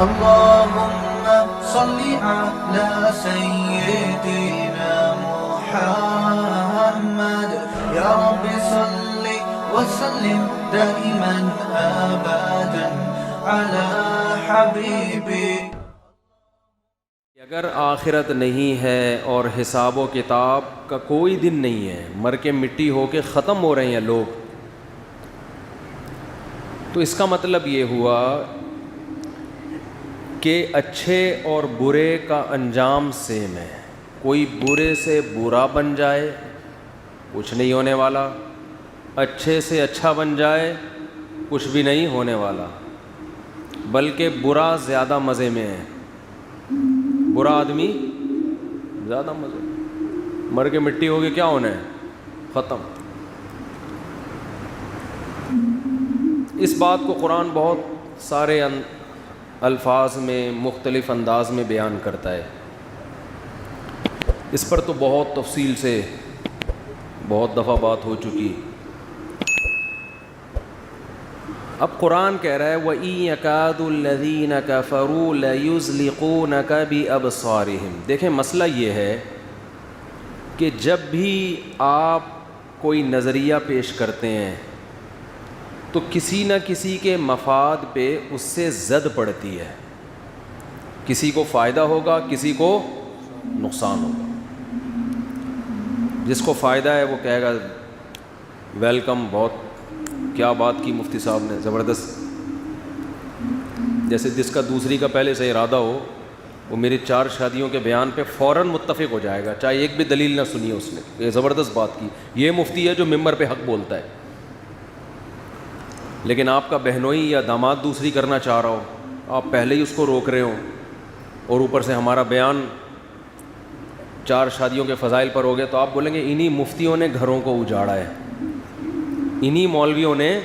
اللهم صل على سيدنا محمد يا رب صل وسلم دائما ابدا على حبيبك. اگر آخرت نہیں ہے اور حساب و کتاب کا کوئی دن نہیں ہے, مر کے مٹی ہو کے ختم ہو رہے ہیں لوگ, تو اس کا مطلب یہ ہوا کہ اچھے اور برے کا انجام سیم ہے. کوئی برے سے برا بن جائے کچھ نہیں ہونے والا, اچھے سے اچھا بن جائے کچھ بھی نہیں ہونے والا, بلکہ برا زیادہ مزے میں ہے. برا آدمی زیادہ مزے, مر کے مٹی ہو کے کیا ہونا ہے, ختم. اس بات کو قرآن بہت سارے الفاظ میں مختلف انداز میں بیان کرتا ہے. اس پر تو بہت تفصیل سے بہت دفعہ بات ہو چکی. اب قرآن کہہ رہا ہے وَإِن يَكَادُ الَّذِينَ كَفَرُوا لَيُزْلِقُونَكَ بِأَبْصَارِهِمْ. دیکھیں مسئلہ یہ ہے کہ جب بھی آپ کوئی نظریہ پیش کرتے ہیں تو کسی نہ کسی کے مفاد پہ اس سے زد پڑتی ہے. کسی کو فائدہ ہوگا, کسی کو نقصان ہوگا. جس کو فائدہ ہے وہ کہے گا ویلکم, بہت کیا بات کی مفتی صاحب نے, زبردست. جیسے جس کا دوسری کا پہلے سے ارادہ ہو وہ میری 4 شادیوں کے بیان پہ فوراً متفق ہو جائے گا, چاہے ایک بھی دلیل نہ سنی اس نے, یہ زبردست بات کی. یہ مفتی ہے جو ممبر پہ حق بولتا ہے. لیکن آپ کا بہنوئی یا داماد دوسری کرنا چاہ رہا ہو, آپ پہلے ہی اس کو روک رہے ہوں, اور اوپر سے ہمارا بیان 4 شادیوں کے فضائل پر ہو گیا, تو آپ بولیں گے انہی مفتیوں نے گھروں کو اجاڑا ہے, انہی مولویوں نے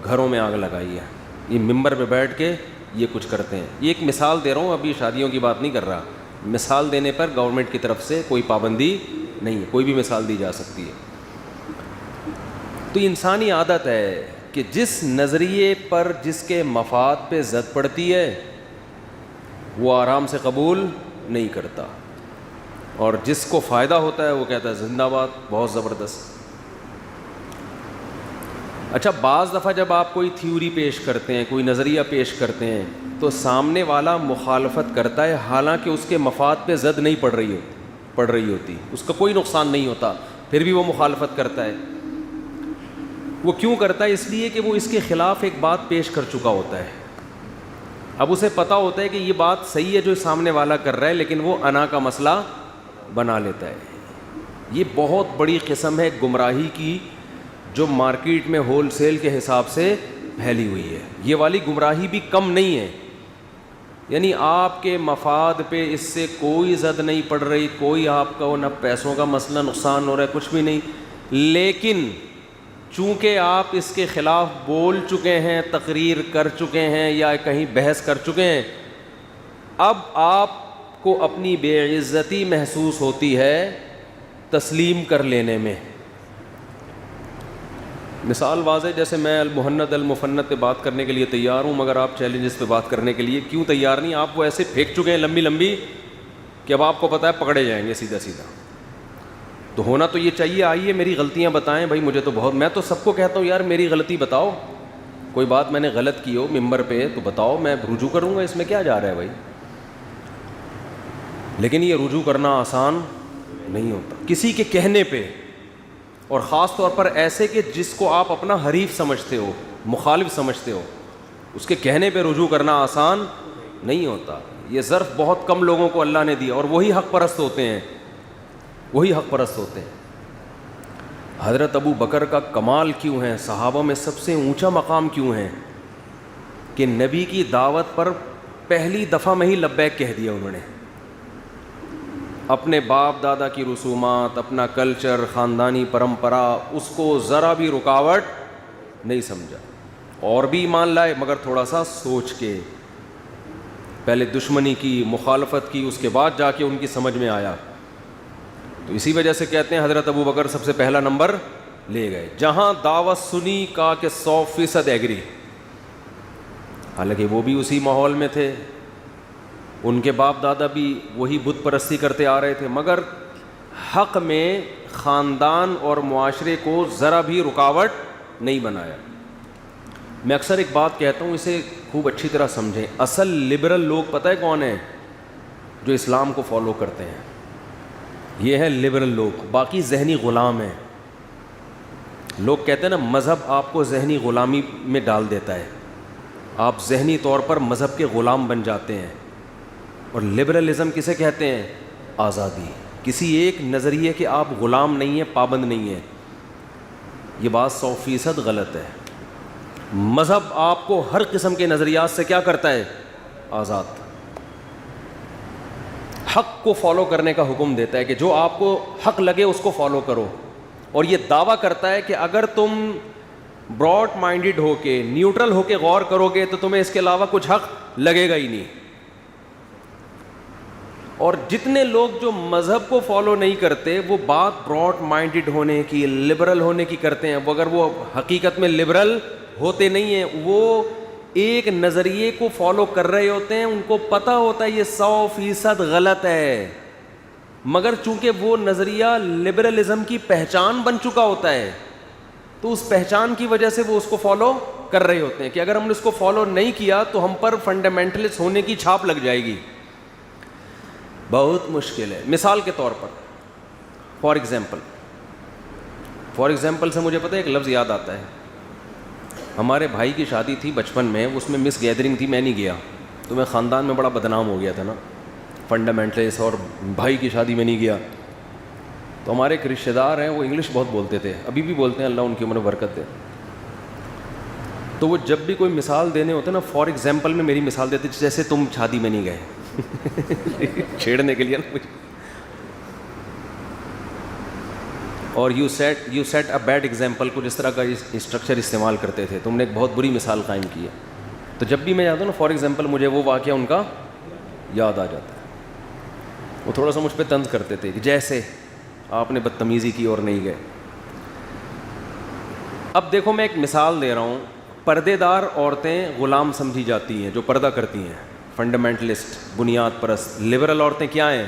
گھروں میں آگ لگائی ہے, یہ ممبر پہ بیٹھ کے یہ کچھ کرتے ہیں. یہ ایک مثال دے رہا ہوں, ابھی شادیوں کی بات نہیں کر رہا. مثال دینے پر گورنمنٹ کی طرف سے کوئی پابندی نہیں ہے, کوئی بھی مثال دی جا سکتی ہے. تو انسانی عادت ہے کہ جس نظریے پر جس کے مفاد پہ زد پڑتی ہے وہ آرام سے قبول نہیں کرتا, اور جس کو فائدہ ہوتا ہے وہ کہتا ہے زندہ باد, بہت زبردست. اچھا, بعض دفعہ جب آپ کوئی تھیوری پیش کرتے ہیں, کوئی نظریہ پیش کرتے ہیں, تو سامنے والا مخالفت کرتا ہے, حالانکہ اس کے مفاد پہ زد نہیں پڑ رہی ہوتی, اس کا کوئی نقصان نہیں ہوتا, پھر بھی وہ مخالفت کرتا ہے. وہ کیوں کرتا ہے؟ اس لیے کہ وہ اس کے خلاف ایک بات پیش کر چکا ہوتا ہے. اب اسے پتہ ہوتا ہے کہ یہ بات صحیح ہے جو سامنے والا کر رہا ہے, لیکن وہ انا کا مسئلہ بنا لیتا ہے. یہ بہت بڑی قسم ہے گمراہی کی جو مارکیٹ میں ہول سیل کے حساب سے پھیلی ہوئی ہے. یہ والی گمراہی بھی کم نہیں ہے, یعنی آپ کے مفاد پہ اس سے کوئی زد نہیں پڑ رہی, کوئی آپ کا نہ پیسوں کا مسئلہ نقصان ہو رہا ہے, کچھ بھی نہیں, لیکن چونکہ آپ اس کے خلاف بول چکے ہیں, تقریر کر چکے ہیں یا کہیں بحث کر چکے ہیں, اب آپ کو اپنی بے عزتی محسوس ہوتی ہے تسلیم کر لینے میں. مثال واضح, جیسے میں المہند المفند پہ بات کرنے کے لیے تیار ہوں, مگر آپ چیلنجز پہ بات کرنے کے لیے کیوں تیار نہیں؟ آپ وہ ایسے پھینک چکے ہیں لمبی لمبی کہ اب آپ کو پتہ ہے پکڑے جائیں گے سیدھا سیدھا. تو ہونا تو یہ چاہیے آئیے میری غلطیاں بتائیں بھائی, مجھے تو بہت, میں تو سب کو کہتا ہوں یار میری غلطی بتاؤ, کوئی بات میں نے غلط کی ہو ممبر پہ تو بتاؤ, میں رجوع کروں گا, اس میں کیا جا رہا ہے بھائی. لیکن یہ رجوع کرنا آسان نہیں ہوتا کسی کے کہنے پہ, اور خاص طور پر ایسے کہ جس کو آپ اپنا حریف سمجھتے ہو, مخالف سمجھتے ہو, اس کے کہنے پہ رجوع کرنا آسان نہیں ہوتا. یہ ظرف بہت کم لوگوں کو اللہ نے دیا, اور وہی حق پرست ہوتے ہیں, وہی حق پرست ہوتے ہیں. حضرت ابو بکر کا کمال کیوں ہے, صحابہ میں سب سے اونچا مقام کیوں ہے کہ نبی کی دعوت پر پہلی دفعہ میں ہی لبیک کہہ دیا انہوں نے. اپنے باپ دادا کی رسومات, اپنا کلچر, خاندانی پرمپرا, اس کو ذرا بھی رکاوٹ نہیں سمجھا, اور بھی ایمان لائے مگر تھوڑا سا سوچ کے. پہلے دشمنی کی, مخالفت کی, اس کے بعد جا کے ان کی سمجھ میں آیا. تو اسی وجہ سے کہتے ہیں حضرت ابو بکر سب سے پہلا نمبر لے گئے. جہاں دعوت سنی کا کہ 100% ایگری, حالانکہ وہ بھی اسی ماحول میں تھے, ان کے باپ دادا بھی وہی بت پرستی کرتے آ رہے تھے, مگر حق میں خاندان اور معاشرے کو ذرا بھی رکاوٹ نہیں بنایا. میں اکثر ایک بات کہتا ہوں, اسے خوب اچھی طرح سمجھیں. اصل لبرل لوگ پتہ ہے کون ہیں؟ جو اسلام کو فالو کرتے ہیں, یہ ہے لبرل لوگ. باقی ذہنی غلام ہیں. لوگ کہتے ہیں نا مذہب آپ کو ذہنی غلامی میں ڈال دیتا ہے, آپ ذہنی طور پر مذہب کے غلام بن جاتے ہیں. اور لبرلزم کسے کہتے ہیں؟ آزادی, کسی ایک نظریے کے آپ غلام نہیں ہیں, پابند نہیں ہیں. یہ بات 100% غلط ہے. مذہب آپ کو ہر قسم کے نظریات سے کیا کرتا ہے؟ آزاد. حق کو فالو کرنے کا حکم دیتا ہے کہ جو آپ کو حق لگے اس کو فالو کرو, اور یہ دعویٰ کرتا ہے کہ اگر تم براڈ مائنڈڈ ہو کے, نیوٹرل ہو کے غور کرو گے تو تمہیں اس کے علاوہ کچھ حق لگے گا ہی نہیں. اور جتنے لوگ جو مذہب کو فالو نہیں کرتے وہ بات براڈ مائنڈڈ ہونے کی, لبرل ہونے کی کرتے ہیں, اگر وہ حقیقت میں لبرل ہوتے نہیں ہیں. وہ ایک نظریے کو فالو کر رہے ہوتے ہیں, ان کو پتہ ہوتا ہے یہ 100% غلط ہے, مگر چونکہ وہ نظریہ لبرلزم کی پہچان بن چکا ہوتا ہے تو اس پہچان کی وجہ سے وہ اس کو فالو کر رہے ہوتے ہیں کہ اگر ہم نے اس کو فالو نہیں کیا تو ہم پر فنڈامنٹلسٹ ہونے کی چھاپ لگ جائے گی. بہت مشکل ہے. مثال کے طور پر فار ایگزامپل سے مجھے پتہ ہے ایک لفظ یاد آتا ہے. ہمارے بھائی کی شادی تھی بچپن میں, اس میں مس گیدرنگ تھی, میں نہیں گیا تو میں خاندان میں بڑا بدنام ہو گیا تھا نا, فنڈامنٹلسٹ, اور بھائی کی شادی میں نہیں گیا. تو ہمارے ایک رشتہ دار ہیں, وہ انگلش بہت بولتے تھے, ابھی بھی بولتے ہیں, اللہ ان کی عمر برکت دے. تو وہ جب بھی کوئی مثال دینے ہوتے نا, فار ایگزامپل میں میری مثال دیتے جیسے تم شادی میں نہیں گئے چھیڑنے کے لیے نا مجھے. اور you set a bad example, کچھ اس طرح کا اسٹرکچر استعمال کرتے تھے, تم نے ایک بہت بری مثال قائم کی ہے. تو جب بھی میں جاتا ہوں نا فار ایگزامپل, مجھے وہ واقعہ ان کا یاد آ جاتا ہے. وہ تھوڑا سا مجھ پہ طنز کرتے تھے کہ جیسے آپ نے بدتمیزی کی اور نہیں گئے. اب دیکھو میں ایک مثال دے رہا ہوں. پردے دار عورتیں غلام سمجھی جاتی ہیں جو پردہ کرتی ہیں, فنڈامنٹلسٹ, بنیاد پرست. لبرل عورتیں کیا ہیں؟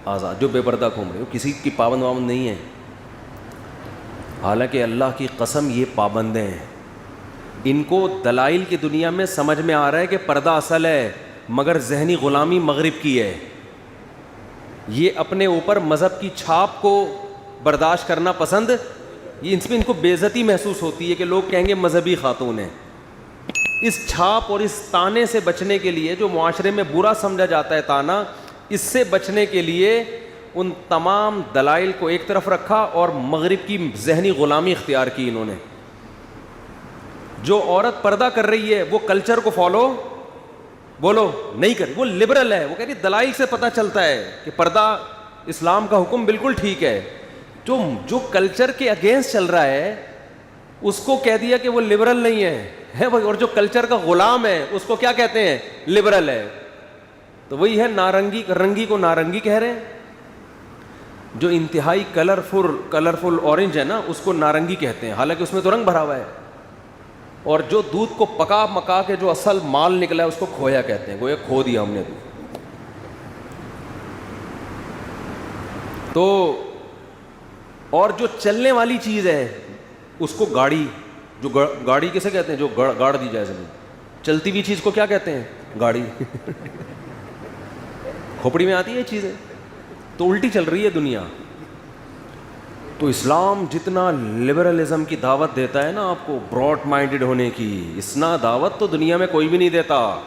آزاد, جو بے پردہ گھوم رہی ہو, کسی کی پابند وابند نہیں ہیں. حالانکہ اللہ کی قسم یہ پابندیں ہیں. ان کو دلائل کی دنیا میں سمجھ میں آ رہا ہے کہ پردہ اصل ہے, مگر ذہنی غلامی مغرب کی ہے. یہ اپنے اوپر مذہب کی چھاپ کو برداشت کرنا پسند, یہ ان کو بے عزتی محسوس ہوتی ہے کہ لوگ کہیں گے مذہبی خاتون ہیں. اس چھاپ اور اس تانے سے بچنے کے لیے, جو معاشرے میں برا سمجھا جاتا ہے تانا, اس سے بچنے کے لیے ان تمام دلائل کو ایک طرف رکھا اور مغرب کی ذہنی غلامی اختیار کی انہوں نے. جو عورت پردہ کر رہی ہے وہ کلچر کو فالو بولو نہیں کر, وہ لبرل ہے. وہ کہہ رہی دلائل سے پتہ چلتا ہے کہ پردہ اسلام کا حکم بالکل ٹھیک ہے. جو کلچر کے اگینسٹ چل رہا ہے اس کو کہہ دیا کہ وہ لبرل نہیں ہے, اور جو کلچر کا غلام ہے اس کو کیا کہتے ہیں؟ لبرل ہے. تو وہی ہے نارنگی, رنگی کو نارنگی کہہ رہے ہیں. جو انتہائی کلرفل اورنج ہے نا, اس کو نارنگی کہتے ہیں, حالانکہ اس میں تو رنگ بھرا ہوا ہے. اور جو دودھ کو پکا مکا کے جو اصل مال نکلا ہے اس کو کھویا کہتے ہیں, گویا کھو دیا ہم نے دودھ. تو اور جو چلنے والی چیز ہے اس کو گاڑی, جو گاڑی کسے کہتے ہیں؟ جو گاڑ دی جائے زمین. چلتی ہوئی چیز کو کیا کہتے ہیں؟ گاڑی. کھوپڑی میں آتی ہے یہ چیزیں, تو الٹی چل رہی ہے دنیا. تو اسلام جتنا لبرلزم کی دعوت دیتا ہے نا آپ کو براڈ مائنڈڈ ہونے کی, اتنا دعوت تو دنیا میں کوئی بھی نہیں دیتا.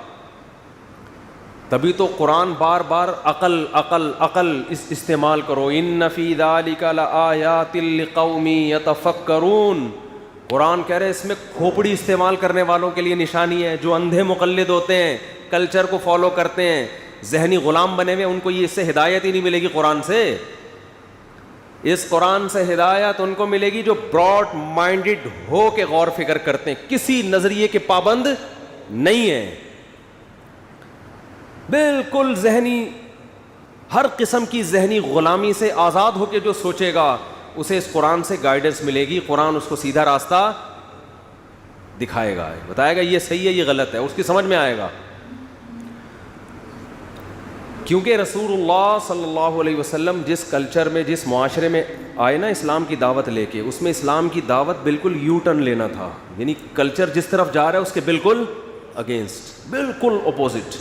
تبھی تو قرآن بار بار عقل استعمال کرو. ان فی ذلک لآیات لقوم یتفکرون. قرآن کہہ رہے اس میں کھوپڑی استعمال کرنے والوں کے لیے نشانی ہے, جو اندھے مقلد ہوتے ہیں, کلچر کو فالو کرتے ہیں, ذہنی غلام بنے ہوئے, ان کو یہ اس سے ہدایت ہی نہیں ملے گی قرآن سے. اس قرآن سے ہدایت ان کو ملے گی جو براڈ مائنڈڈ ہو کے غور فکر کرتے ہیں, کسی نظریے کے پابند نہیں ہیں. بالکل ذہنی, ہر قسم کی ذہنی غلامی سے آزاد ہو کے جو سوچے گا اسے اس قرآن سے گائیڈنس ملے گی. قرآن اس کو سیدھا راستہ دکھائے گا, بتائے گا یہ صحیح ہے یہ غلط ہے, اس کی سمجھ میں آئے گا. کیونکہ رسول اللہ صلی اللہ علیہ وسلم جس کلچر میں, جس معاشرے میں آئے نا اسلام کی دعوت لے کے, اس میں اسلام کی دعوت بالکل یو ٹرن لینا تھا, یعنی کلچر جس طرف جا رہا ہے اس کے بالکل اگینسٹ, بالکل اپوزٹ.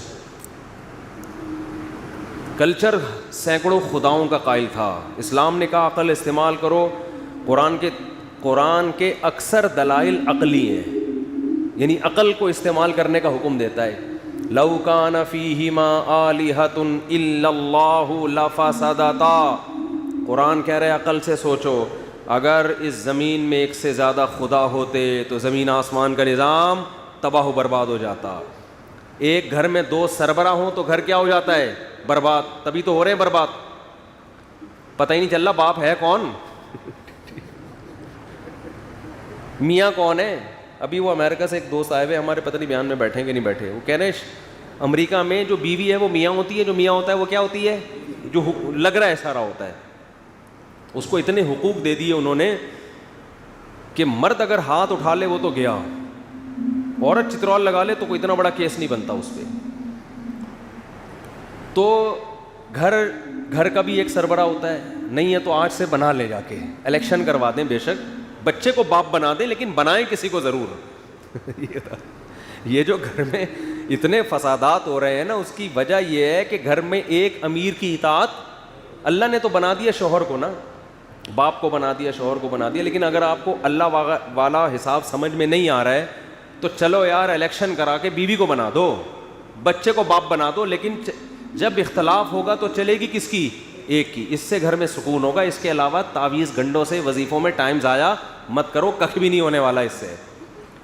کلچر سینکڑوں خداؤں کا قائل تھا, اسلام نے کہا عقل استعمال کرو. قرآن کے اکثر دلائل عقلی ہیں, یعنی عقل کو استعمال کرنے کا حکم دیتا ہے. لو کان فیہما آلہۃ الا اللہ لفسدتا, قرآن کہہ رہے عقل سے سوچو, اگر اس زمین میں ایک سے زیادہ خدا ہوتے تو زمین آسمان کا نظام تباہ و برباد ہو جاتا. ایک گھر میں 2 سربراہ ہوں تو گھر کیا ہو جاتا ہے, برباد. تبھی تو ہو رہے ہیں برباد, پتہ ہی نہیں چل رہا باپ ہے کون, میاں کون ہے. ابھی وہ امریکہ سے ایک دوست آئے ہوئے ہمارے, پتہ نہیں بیان میں بیٹھے کہ نہیں بیٹھے, وہ کہہ رہے ہیں امریکہ میں جو بیوی ہے وہ میاں ہوتی ہے, جو میاں ہوتا ہے وہ کیا ہوتی ہے, جو لگ رہا ہے سارا ہوتا ہے. اس کو اتنے حقوق دے دیے انہوں نے کہ مرد اگر ہاتھ اٹھا لے وہ تو گیا, عورت چترول لگا لے تو کوئی اتنا بڑا کیس نہیں بنتا اس پہ. تو گھر کا بھی ایک سربراہ ہوتا ہے, نہیں ہے تو آج سے بنا لے, جا کے الیکشن کروا دیں, بے شک بچے کو باپ بنا دیں لیکن بنائیں کسی کو ضرور. یہ جو گھر میں اتنے فسادات ہو رہے ہیں نا, اس کی وجہ یہ ہے کہ گھر میں ایک امیر کی اطاعت, اللہ نے تو بنا دیا شوہر کو نا, باپ کو بنا دیا, شوہر کو بنا دیا, لیکن اگر آپ کو اللہ والا حساب سمجھ میں نہیں آ رہا ہے تو چلو یار الیکشن کرا کے بیوی کو بنا دو, بچے کو باپ بنا دو, لیکن جب اختلاف ہوگا تو چلے گی کس کی, ایک کی. اس سے گھر میں سکون ہوگا. اس کے علاوہ تعویذ گنڈوں سے وظیفوں میں ٹائم ضائع مت کرو, کخ بھی نہیں ہونے والا اس سے.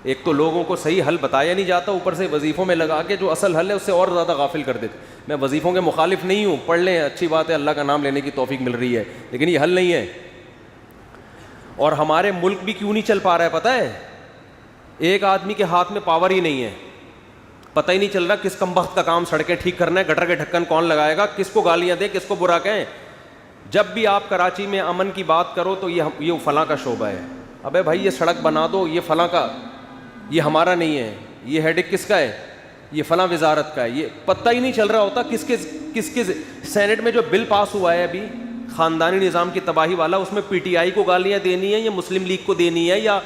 ایک تو لوگوں کو صحیح حل بتایا نہیں جاتا, اوپر سے وظیفوں میں لگا کے جو اصل حل ہے اس سے اور زیادہ غافل کر دیتے. میں وظیفوں کے مخالف نہیں ہوں, پڑھ لیں, اچھی بات ہے, اللہ کا نام لینے کی توفیق مل رہی ہے, لیکن یہ حل نہیں ہے. اور ہمارے ملک بھی کیوں نہیں چل پا رہا ہے پتہ ہے, ایک آدمی کے ہاتھ میں پاور ہی نہیں ہے, پتہ ہی نہیں چل رہا کس کمبخت کا کام سڑکیں ٹھیک کرنا ہے, گٹر کے ڈھکن کون لگائے گا, کس کو گالیاں دیں, کس کو برا کہیں. جب بھی آپ کراچی میں امن کی بات کرو تو یہ فلاں کا شعبہ ہے, ابے بھائی یہ سڑک بنا دو, یہ فلاں کا, یہ ہمارا نہیں ہے, یہ ہیڈک کس کا ہے, یہ فلاں وزارت کا ہے. یہ پتہ ہی نہیں چل رہا ہوتا کس کے سینٹ میں جو بل پاس ہوا ہے ابھی خاندانی نظام کی تباہی والا, اس میں پی ٹی آئی کو گالیاں دینی ہے یا مسلم لیگ کو دینی ہے یا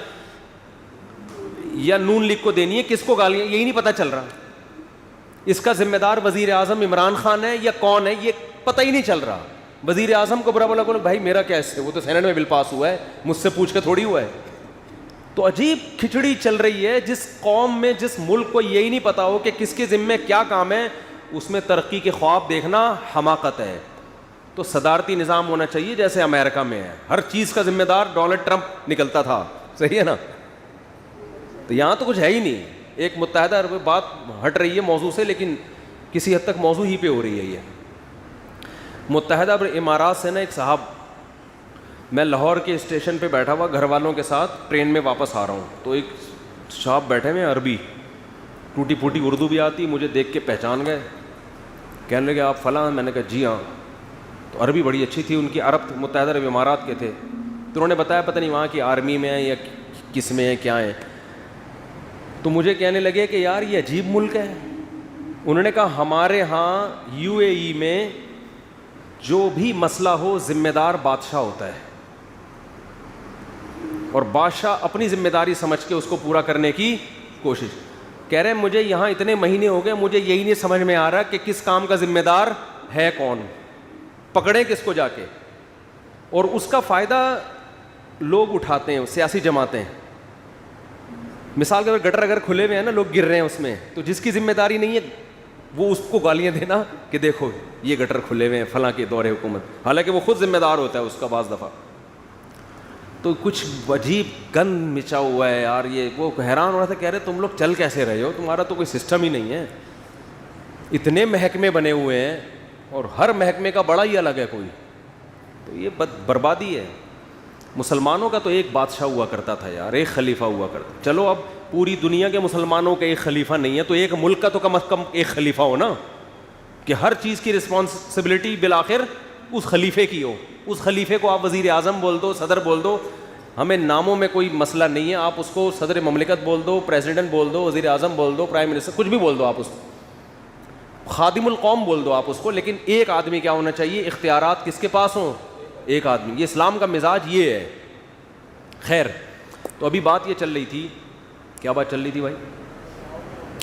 نون لیگ کو دینی ہے, کس کو گالیاں, یہی نہیں پتہ چل رہا. اس کا ذمہ دار وزیر اعظم عمران خان ہے یا کون ہے, یہ پتہ ہی نہیں چل رہا. وزیر اعظم کو برا بولا بولو بھائی میرا کیا اس سے, وہ تو سینٹ میں بل پاس ہوا ہے, مجھ سے پوچھ کے تھوڑی ہوا ہے. تو عجیب کھچڑی چل رہی ہے. جس قوم میں, جس ملک کو یہی نہیں پتا ہو کہ کس کے ذمے کیا کام ہے, اس میں ترقی کے خواب دیکھنا حماقت ہے. تو صدارتی نظام ہونا چاہیے جیسے امریکہ میں ہے, ہر چیز کا ذمہ دار ڈونلڈ ٹرمپ نکلتا تھا, صحیح ہے نا. تو یہاں تو کچھ ہے ہی نہیں. ایک متحدہ عرب, بات ہٹ رہی ہے موضوع سے لیکن کسی حد تک موضوع ہی پہ ہو رہی ہے. یہ متحدہ عرب امارات سے نا ایک صاحب, میں لاہور کے اسٹیشن پہ بیٹھا ہوا گھر والوں کے ساتھ ٹرین میں واپس آ رہا ہوں, تو ایک صاحب بیٹھے ہوئے عربی, ٹوٹی پھوٹی اردو بھی آتی, مجھے دیکھ کے پہچان گئے, کہنے لگے آپ فلاں, میں نے کہا جی ہاں. تو عربی بڑی اچھی تھی ان کی, عرب متحدہ عرب امارات کے تھے. تو انہوں نے بتایا پتہ نہیں وہاں کی آرمی میں ہیں یا کس میں ہیں, کیا ہیں. تو مجھے کہنے لگے کہ یار یہ عجیب ملک ہے. انہوں نے کہا ہمارے ہاں یو اے ای میں جو بھی مسئلہ ہو ذمہ دار بادشاہ ہوتا ہے, اور بادشاہ اپنی ذمہ داری سمجھ کے اس کو پورا کرنے کی کوشش. کہہ رہے ہیں مجھے یہاں اتنے مہینے ہو گئے, مجھے یہی نہیں سمجھ میں آ رہا کہ کس کام کا ذمہ دار ہے کون, پکڑیں کس کو جا کے. اور اس کا فائدہ لوگ اٹھاتے ہیں, سیاسی جماعتیں. مثال کے طور پر گٹر اگر کھلے ہوئے ہیں نا, لوگ گر رہے ہیں اس میں, تو جس کی ذمہ داری نہیں ہے وہ اس کو گالیاں دینا کہ دیکھو یہ گٹر کھلے ہوئے ہیں فلاں کے دور حکومت, حالانکہ وہ خود ذمہ دار ہوتا ہے اس کا بعض دفعہ. تو کچھ عجیب گند مچا ہوا ہے یار. یہ وہ حیران ہو رہا تھا, کہہ رہے تم لوگ چل کیسے رہے ہو, تمہارا تو کوئی سسٹم ہی نہیں ہے. اتنے محکمے بنے ہوئے ہیں اور ہر محکمے کا بڑا ہی الگ ہے کوئی. تو یہ بربادی ہے. مسلمانوں کا تو ایک بادشاہ ہوا کرتا تھا یار, ایک خلیفہ ہوا کرتا. چلو اب پوری دنیا کے مسلمانوں کا ایک خلیفہ نہیں ہے, تو ایک ملک کا تو کم از کم ایک خلیفہ ہو نا, کہ ہر چیز کی رسپانسبلٹی بالآخر اس خلیفے کی ہو. اس خلیفے کو آپ وزیر اعظم بول دو, صدر بول دو, ہمیں ناموں میں کوئی مسئلہ نہیں ہے, آپ اس کو صدر مملکت بول دو, پریزیڈنٹ بول دو, وزیر اعظم بول دو, پرائم منسٹر, کچھ بھی بول دو آپ اس کو, خادم القوم بول دو آپ اس کو, لیکن ایک آدمی کیا ہونا چاہیے, اختیارات کس کے پاس ہوں, ایک آدمی. یہ اسلام کا مزاج یہ ہے. خیر, تو ابھی بات یہ چل رہی تھی, کیا بات چل رہی تھی بھائی؟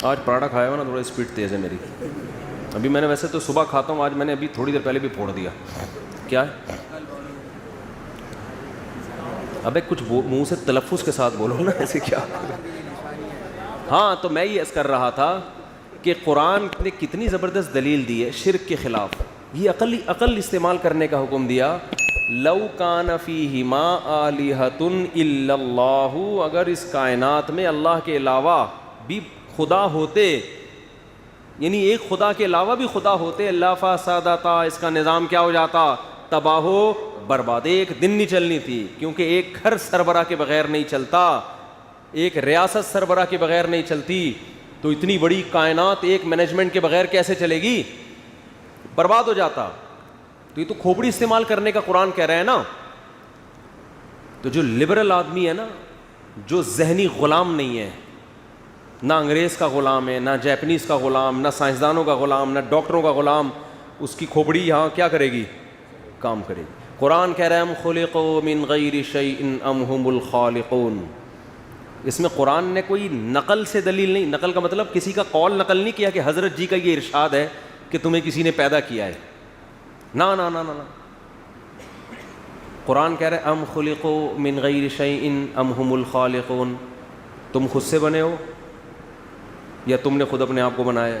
آج پراٹھا کھایا ہوا نا, تھوڑا اسپیڈ تیز ہے میری. ابھی میں نے ویسے تو صبح کھاتا ہوں, آج میں نے ابھی تھوڑی دیر پہلے بھی پھوڑ دیا. کیا ہے؟ ابے کچھ منہ سے تلفظ کے ساتھ بولو نا, ایسے کیا. ہاں, تو میں یہ عرض کر رہا تھا کہ قرآن نے کتنی زبردست دلیل دی ہے شرک کے خلاف. یہ عقل استعمال کرنے کا حکم دیا. لو کان فیہما آلہۃ الا اللہ, اگر اس کائنات میں اللہ کے علاوہ بھی خدا ہوتے, یعنی ایک خدا کے علاوہ بھی خدا ہوتے, لفسدتا, اس کا نظام کیا ہو جاتا, تباہ و برباد. ایک دن نہیں چلنی تھی, کیونکہ ایک گھر سربراہ کے بغیر نہیں چلتا, ایک ریاست سربراہ کے بغیر نہیں چلتی, تو اتنی بڑی کائنات ایک مینجمنٹ کے بغیر کیسے چلے گی, برباد ہو جاتا. تو یہ تو کھوپڑی استعمال کرنے کا قرآن کہہ رہے ہیں نا. تو جو لبرل آدمی ہے نا, جو ذہنی غلام نہیں ہے, نہ انگریز کا غلام ہے, نہ جیپنیز کا غلام, نہ سائنسدانوں کا غلام, نہ ڈاکٹروں کا غلام, اس کی کھوپڑی یہاں کیا کرے گی, کام کرے گی. قرآن کہہ رہے ہیں ہم خلقوا من غیر شیء ام هم الخالقون. اس میں قرآن نے کوئی نقل سے دلیل نہیں, نقل کا مطلب کسی کا قول نقل نہیں کیا کہ حضرت جی کا یہ ارشاد ہے کہ تمہیں کسی نے پیدا کیا ہے. نہ نہ نہ نہ, قرآن کہہ رہے ہیں ام خلقوا من غیر شیء ام هم الخالقون, تم خود سے بنے ہو یا تم نے خود اپنے آپ کو بنایا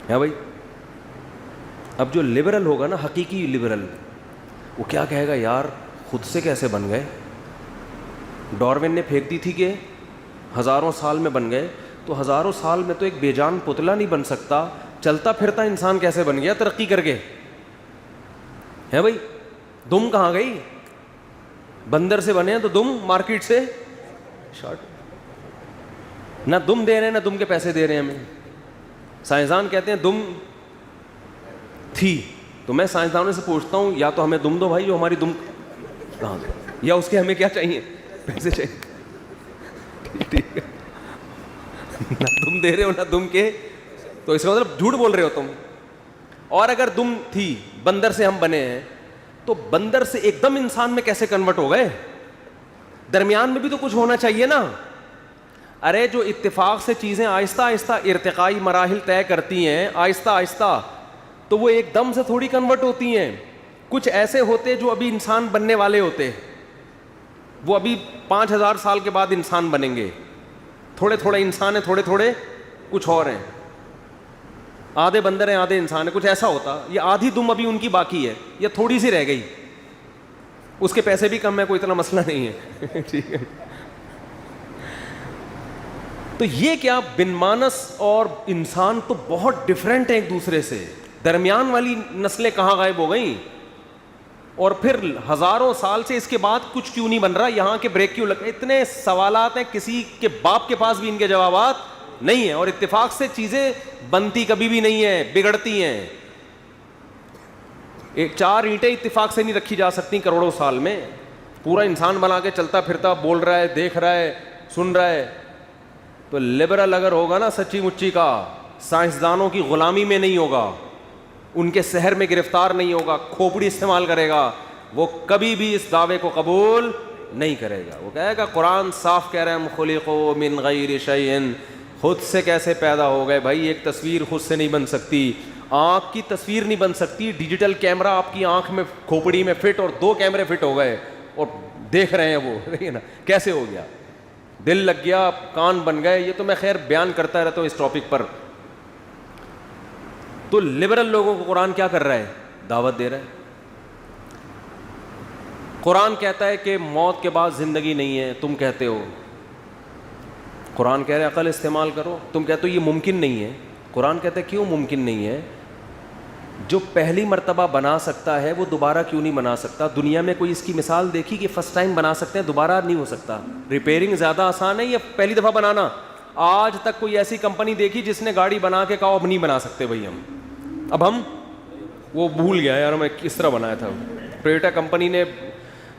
ہے بھائی. اب جو لبرل ہوگا نا, حقیقی لبرل, وہ کیا کہے گا, یار خود سے کیسے بن گئے, ڈاروین نے پھینک دی تھی کہ ہزاروں سال میں بن گئے, تو ہزاروں سال میں تو ایک بے جان پتلا نہیں بن سکتا, چلتا پھرتا انسان کیسے بن گیا ترقی کر کے, ہے بھائی. دم کہاں گئی, بندر سے بنے ہیں تو دم مارکیٹ سے شارٹ, نہ دم دے رہے ہیں نہ دم کے پیسے دے رہے ہیں ہمیں. سائنسدان کہتے ہیں دم تھی, تو میں سائنسدانوں سے پوچھتا ہوں یا تو ہمیں دم دو بھائی, جو ہماری دم کہاں گئی, یا اس کے ہمیں کیا چاہیے, پیسے چاہیے. ٹھیک ہے, نہ دم دے رہے ہو نہ دم کے, تو اس کا مطلب جھوٹ بول رہے ہو تم. اور اگر دم تھی, بندر سے ہم بنے ہیں, تو بندر سے ایک دم انسان میں کیسے کنورٹ ہو گئے, درمیان میں بھی تو کچھ ہونا چاہیے نا. ارے جو اتفاق سے چیزیں آہستہ آہستہ ارتقائی مراحل طے کرتی ہیں آہستہ آہستہ, تو وہ ایک دم سے تھوڑی کنورٹ ہوتی ہیں. کچھ ایسے ہوتے جو ابھی انسان بننے والے ہوتے, وہ ابھی 5000 سال کے بعد انسان بنیں گے. تھوڑے تھوڑے انسان ہیں, تھوڑے تھوڑے کچھ اور ہیں, آدھے بندر ہیں آدھے انسان ہیں, کچھ ایسا ہوتا. یہ آدھی دم ابھی ان کی باقی ہے, یہ تھوڑی سی رہ گئی, اس کے پیسے بھی کم ہے, کوئی اتنا مسئلہ نہیں ہے. ٹھیک ہے, تو یہ کیا بن مانس اور انسان تو بہت ڈفرینٹ ہیں ایک دوسرے سے. درمیان والی نسلیں کہاں غائب ہو گئیں, اور پھر ہزاروں سال سے اس کے بعد کچھ کیوں نہیں بن رہا, یہاں کے بریک کیوں لگ, اتنے سوالات ہیں, کسی کے باپ کے پاس بھی ان کے جوابات نہیں ہیں. اور اتفاق سے چیزیں بنتی کبھی بھی نہیں ہیں, بگڑتی ہیں. ایک 4 اینٹیں اتفاق سے نہیں رکھی جا سکتی کروڑوں سال میں. پورا انسان بنا کے چلتا پھرتا, بول رہا ہے, دیکھ رہا ہے, سن رہا ہے. تو لبرل اگر ہوگا نا سچی مچی کا, سائنسدانوں کی غلامی میں نہیں ہوگا, ان کے سحر میں گرفتار نہیں ہوگا, کھوپڑی استعمال کرے گا, وہ کبھی بھی اس دعوے کو قبول نہیں کرے گا. وہ کہے گا قرآن صاف کہہ رہے ہیں ہم خلقوا من غیر شیء, خود سے کیسے پیدا ہو گئے بھائی. ایک تصویر خود سے نہیں بن سکتی, آنکھ کی تصویر نہیں بن سکتی. ڈیجیٹل کیمرہ آپ کی آنکھ میں کھوپڑی میں فٹ, اور 2 کیمرے فٹ ہو گئے اور دیکھ رہے ہیں وہ, دیکھیے نا کیسے ہو گیا. دل لگ گیا, کان بن گئے. یہ تو میں خیر بیان کرتا رہتا ہوں اس ٹاپک پر. تو لبرل لوگوں کو قرآن کیا کر رہا ہے, دعوت دے رہا ہے. قرآن کہتا ہے کہ موت کے بعد زندگی نہیں ہے, تم کہتے ہو. قرآن کہہ رہے عقل استعمال کرو, تم کہتے ہو یہ ممکن نہیں ہے. قرآن کہتا ہے کیوں ممکن نہیں ہے, جو پہلی مرتبہ بنا سکتا ہے وہ دوبارہ کیوں نہیں بنا سکتا. دنیا میں کوئی اس کی مثال دیکھی کہ فرسٹ ٹائم بنا سکتے ہیں, دوبارہ نہیں ہو سکتا. ریپیئرنگ زیادہ آسان ہے یا پہلی دفعہ بنانا. آج تک کوئی ایسی کمپنی دیکھی جس نے گاڑی بنا کے کہا اب نہیں بنا سکتے بھائی ہم, اب ہم وہ بھول گیا یار میں کس طرح بنایا تھا. ٹویوٹا کمپنی نے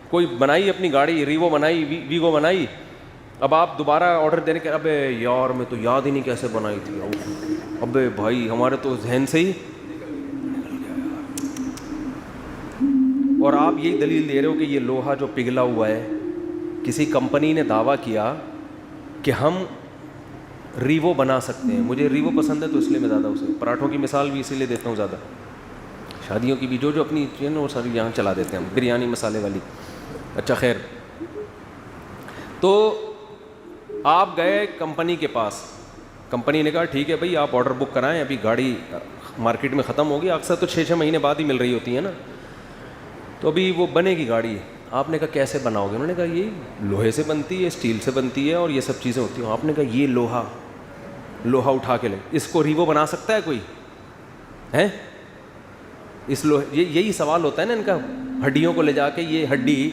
کوئی بنائی اپنی گاڑی, ریوو بنائی, ویگو بنائی, اب آپ دوبارہ آرڈر دینے کے, ابے یار میں تو یاد ہی نہیں کیسے بنائی تھی, ابے بھائی ہمارے تو ذہن سے ہی نکل گیا. اور آپ یہی دلیل دے رہے ہو کہ یہ لوہا جو پگھلا ہوا ہے, کسی کمپنی نے دعویٰ کیا کہ ہم ریوو بنا سکتے ہیں. مجھے ریوو پسند ہے تو اس لیے میں زیادہ اسے پراٹھوں کی مثال بھی اسی لیے دیتا ہوں زیادہ, شادیوں کی بھی جو اپنی چیزیں وہ ساری یہاں چلا دیتے ہیں, بریانی مسالے والی. اچھا خیر, تو آپ گئے کمپنی کے پاس, کمپنی نے کہا ٹھیک ہے بھائی آپ آرڈر بک کرائیں, ابھی گاڑی مارکیٹ میں ختم ہوگی, اکثر تو 6 مہینے بعد ہی مل رہی ہوتی ہے نا, تو ابھی وہ بنے گی گاڑی. آپ نے کہا کیسے بناؤ گے؟ انہوں نے کہا یہ لوہے سے بنتی ہے, اسٹیل سے بنتی ہے اور یہ سب چیزیں ہوتی ہیں. آپ نے کہا یہ لوہا اٹھا کے لے, اس کو ریوو بنا سکتا ہے کوئی ہے؟ اس لوہے, یہی سوال ہوتا ہے نا ان کا, ہڈیوں کو لے جا کے, یہ ہڈی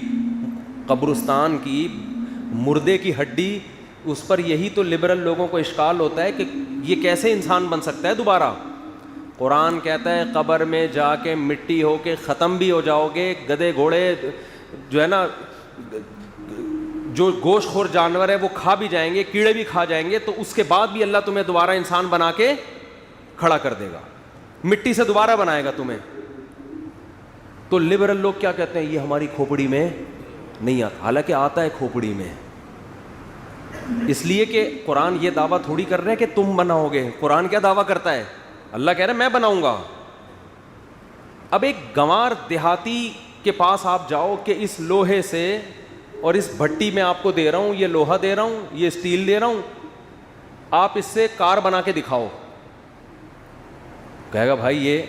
قبرستان کی مردے کی ہڈی, اس پر یہی تو لبرل لوگوں کو اشکال ہوتا ہے کہ یہ کیسے انسان بن سکتا ہے دوبارہ. قرآن کہتا ہے قبر میں جا کے مٹی ہو کے ختم بھی ہو جاؤ گے, گدھے گھوڑے جو ہے نا, جو گوشت خور جانور ہے وہ کھا بھی جائیں گے, کیڑے بھی کھا جائیں گے, تو اس کے بعد بھی اللہ تمہیں دوبارہ انسان بنا کے کھڑا کر دے گا, مٹی سے دوبارہ بنائے گا تمہیں. تو لبرل لوگ کیا کہتے ہیں, یہ ہماری کھوپڑی میں نہیں آتا, حالانکہ آتا ہے کھوپڑی میں. اس لیے کہ قرآن یہ دعویٰ تھوڑی کر رہے ہیں کہ تم بناؤ گے, قرآن کیا دعویٰ کرتا ہے, اللہ کہہ رہا ہے میں بناؤں گا. اب ایک گنوار دیہاتی کے پاس آپ جاؤ کہ اس لوہے سے اور اس بھٹی میں آپ کو دے رہا ہوں, یہ لوہا دے رہا ہوں, یہ اسٹیل دے رہا ہوں, آپ اس سے کار بنا کے دکھاؤ, کہے گا بھائی یہ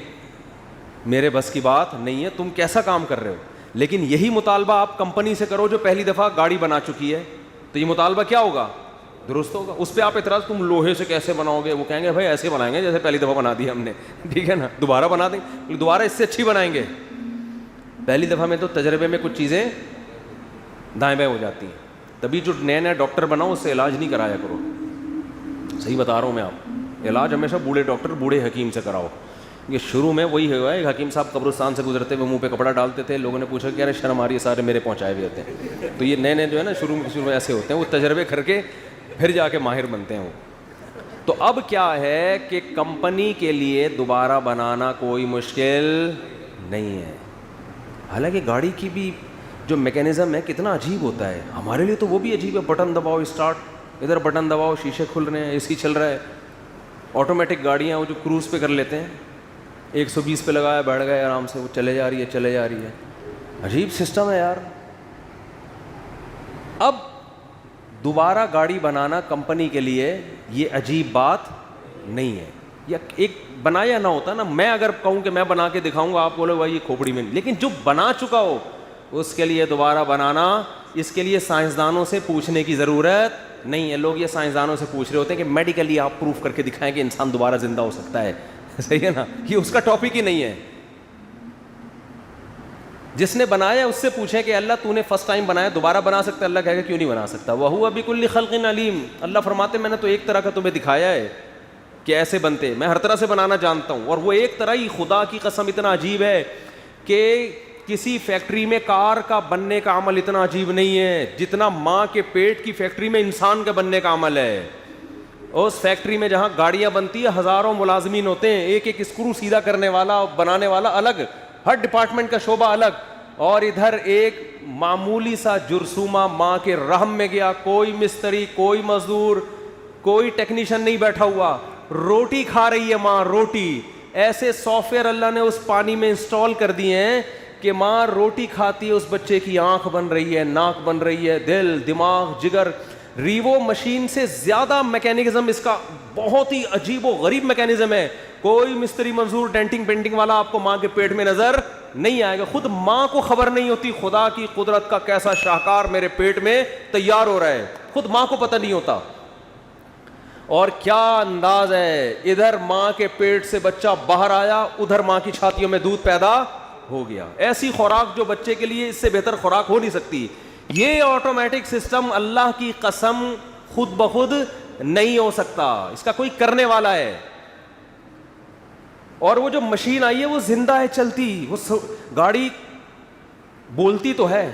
میرے بس کی بات نہیں ہے, تم کیسا کام کر رہے ہو. لیکن یہی مطالبہ آپ کمپنی سے کرو جو پہلی دفعہ گاڑی بنا چکی ہے, تو یہ مطالبہ کیا ہوگا, درست ہوگا. اس پہ آپ اعتراض, تم لوہے سے کیسے بناؤ گے, وہ کہیں گے بھائی ایسے بنائیں گے جیسے پہلی دفعہ بنا دی ہم نے, ٹھیک ہے نا, دوبارہ بنا دیں, دوبارہ اس سے اچھی بنائیں گے. پہلی دفعہ میں تو تجربے میں کچھ چیزیں دائیں بائیں ہو جاتی ہیں, تبھی جو نیا ڈاکٹر بناؤ اس سے علاج نہیں کرایا کرو. صحیح بتا رہا ہوں میں آپ, علاج ہمیشہ بوڑھے ڈاکٹر بوڑھے حکیم سے کراؤ. یہ شروع میں وہی ہوا ہے, حکیم صاحب قبرستان سے گزرتے ہوئے منہ پہ کپڑا ڈالتے تھے, لوگوں نے پوچھا کہ ارے شرم آ رہی ہے, سارے میرے پہنچائے ہوئے ہوتے ہیں. تو یہ نئے جو ہے نا شروع میں ایسے ہوتے ہیں, وہ تجربے کر کے پھر جا کے ماہر بنتے ہیں وہ. تو اب کیا ہے کہ کمپنی کے لیے دوبارہ بنانا کوئی مشکل نہیں ہے. حالانکہ گاڑی کی بھی جو میکینزم ہے کتنا عجیب ہوتا ہے, ہمارے لیے تو وہ بھی عجیب ہے. بٹن دباؤ اسٹارٹ, ادھر بٹن دباؤ شیشے کھل رہے ہیں, اے سی چل رہا ہے. آٹومیٹک گاڑیاں وہ جو کروز پہ کر لیتے ہیں, 120 پہ لگایا بیٹھ گئے آرام سے, وہ چلے جا رہی ہے. عجیب سسٹم ہے یار. اب دوبارہ گاڑی بنانا کمپنی کے لیے یہ عجیب بات نہیں ہے. یا ایک بنایا نہ ہوتا نا, میں اگر کہوں کہ میں بنا کے دکھاؤں گا, آپ بولے بھائی یہ کھوپڑی میں, لیکن جو بنا چکا ہو اس کے لیے دوبارہ بنانا, اس کے لیے سائنسدانوں سے پوچھنے کی ضرورت نہیں ہے. لوگ یہ سائنسدانوں سے پوچھ رہے ہوتے ہیں کہ میڈیکلی آپ پروف کر کے دکھائیں کہ انسان دوبارہ زندہ ہو سکتا ہے. صحیح ہے نا, یہ اس کا ٹاپک ہی نہیں ہے. جس نے بنایا اس سے پوچھیں کہ اللہ تو نے فرسٹ ٹائم بنایا, دوبارہ بنا سکتا ہے؟ اللہ کہے گا کیوں نہیں بنا سکتا. وَهُوَ بِكُلِّ خَلْقٍ عَلِيمٌ. اللہ فرماتے میں نے تو ایک طرح کا تمہیں دکھایا ہے کہ ایسے بنتے, میں ہر طرح سے بنانا جانتا ہوں. اور وہ ایک طرح ہی خدا کی قسم اتنا عجیب ہے کہ کسی فیکٹری میں کار کا بننے کا عمل اتنا عجیب نہیں ہے جتنا ماں کے پیٹ کی فیکٹری میں انسان کا بننے کا عمل ہے. اس فیکٹری میں جہاں گاڑیاں بنتی ہے ہزاروں ملازمین ہوتے ہیں, ایک ایک اسکرو سیدھا کرنے والا, بنانے والا الگ, ہر ڈپارٹمنٹ کا شعبہ الگ. اور ادھر ایک معمولی سا جرثومہ ماں کے رحم میں گیا, کوئی مستری, کوئی مزدور, کوئی ٹیکنیشین نہیں بیٹھا ہوا, روٹی کھا رہی ہے ماں, روٹی. ایسے سافٹ ویئر اللہ نے اس پانی میں انسٹال کر دیے ہیں کہ ماں روٹی کھاتی ہے, اس بچے کی آنکھ بن رہی ہے, ناک بن رہی ہے, دل, دماغ, جگر. ریوو مشین سے زیادہ میکینزم اس کا بہت ہی عجیب و غریب میکینزم ہے. کوئی مستری منظور ڈینٹنگ پینٹنگ والا آپ کو ماں کے پیٹ میں نظر نہیں آئے گا. خود ماں کو خبر نہیں ہوتی خدا کی قدرت کا کیسا شاہکار میرے پیٹ میں تیار ہو رہا ہے, خود ماں کو پتہ نہیں ہوتا. اور کیا انداز ہے, ادھر ماں کے پیٹ سے بچہ باہر آیا, ادھر ماں کی چھاتیوں میں دودھ پیدا ہو گیا. ایسی خوراک جو بچے کے لیے اس سے بہتر خوراک ہو نہیں سکتی. یہ آٹومیٹک سسٹم اللہ کی قسم خود بخود نہیں ہو سکتا, اس کا کوئی کرنے والا ہے. اور وہ جو مشین آئی ہے وہ زندہ ہے, چلتی, وہ گاڑی بولتی تو ہے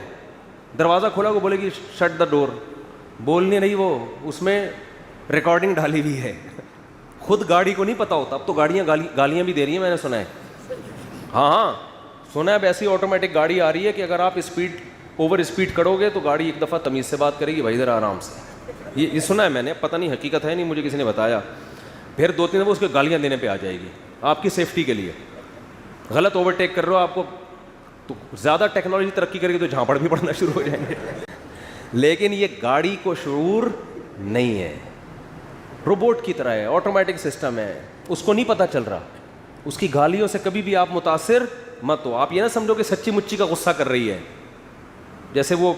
دروازہ کھولا وہ بولے گی شٹ دا ڈور, بول نہیں رہی وہ, اس میں ریکارڈنگ ڈالی ہوئی ہے. خود گاڑی کو نہیں پتا ہوتا. اب تو گاڑیاں گالیاں بھی دے رہی ہیں, میں نے سنا ہے. ہاں سنا ہے, اب ایسی آٹومیٹک گاڑی آ رہی ہے کہ اگر آپ اوور اسپیڈ کرو گے تو گاڑی ایک دفعہ تمیز سے بات کرے گی, بھائی ذرا آرام سے. یہ سنا ہے میں نے, پتہ نہیں حقیقت ہے نہیں, مجھے کسی نے بتایا. پھر 2-3 دفعہ اس کو گالیاں دینے پہ آ جائے گی آپ کی سیفٹی کے لیے. غلط اوورٹیک کر رہے ہو آپ کو, تو زیادہ ٹیکنالوجی ترقی کرے گی تو جھانپڑ بھی پڑنا شروع ہو جائیں گے. لیکن یہ گاڑی کو شعور نہیں ہے, روبوٹ کی طرح ہے, آٹومیٹک سسٹم ہے, اس کو نہیں پتہ چل رہا. اس کی گالیوں سے کبھی بھی آپ متاثر مت ہو. آپ یہ نہ سمجھو کہ سچی مچی کا غصہ کر رہی ہے, جیسے وہ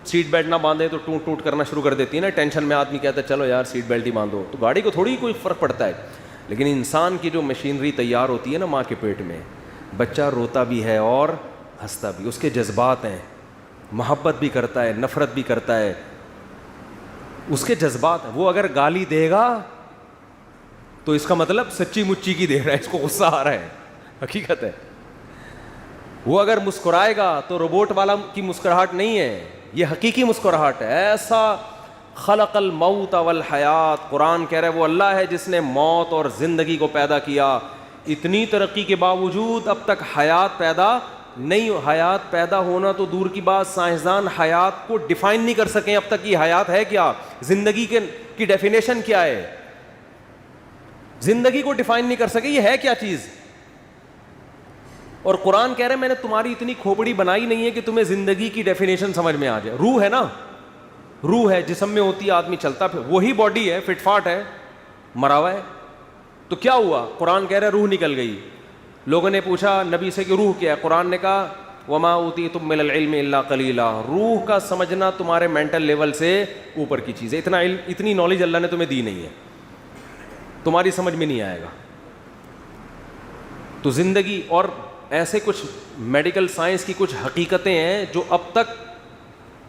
سیٹ بیلٹ نہ باندھے تو ٹوٹ ٹوٹ کرنا شروع کر دیتی ہے نا. ٹینشن میں آدمی کہتا ہے چلو یار سیٹ بیلٹ ہی باندھو, تو گاڑی کو تھوڑی کوئی فرق پڑتا ہے. لیکن انسان کی جو مشینری تیار ہوتی ہے نا ماں کے پیٹ میں, بچہ روتا بھی ہے اور ہنستا بھی, اس کے جذبات ہیں, محبت بھی کرتا ہے, نفرت بھی کرتا ہے, اس کے جذبات ہیں. وہ اگر گالی دے گا تو اس کا مطلب سچی مچی کی دے رہا ہے, اس کو غصہ آ رہا ہے, حقیقت ہے. وہ اگر مسکرائے گا تو روبوٹ والا کی مسکراہٹ نہیں ہے, یہ حقیقی مسکراہٹ ہے. ایسا خلق الموت والحیات, قرآن کہہ رہا ہے وہ اللہ ہے جس نے موت اور زندگی کو پیدا کیا. اتنی ترقی کے باوجود اب تک حیات پیدا نہیں. حیات پیدا ہونا تو دور کی بات, سائنسدان حیات کو ڈیفائن نہیں کر سکیں اب تک. یہ حیات ہے کیا, زندگی کی ڈیفینیشن کیا ہے, زندگی کو ڈیفائن نہیں کر سکے یہ ہے کیا چیز. اور قرآن کہہ رہے ہیں میں نے تمہاری اتنی کھوپڑی بنائی نہیں ہے کہ تمہیں زندگی کی ڈیفینیشن سمجھ میں آ جائے. روح ہے نا, روح ہے, جسم میں ہوتی ہے, آدمی چلتا پھر, وہی باڈی ہے, فٹ فاٹ ہے, مرا ہوا ہے. تو کیا ہوا, قرآن کہہ رہے روح نکل گئی. لوگوں نے پوچھا نبی سے کہ روح کیا ہے, قرآن نے کہا وما اوتیتم من العلم الا قلیلا, روح کا سمجھنا تمہارے مینٹل لیول سے اوپر کی چیز ہے. اتنا علم, اتنی نالج اللہ نے تمہیں دی نہیں ہے, تمہاری سمجھ میں نہیں آئے گا. تو زندگی اور ایسے کچھ میڈیکل سائنس کی کچھ حقیقتیں ہیں جو اب تک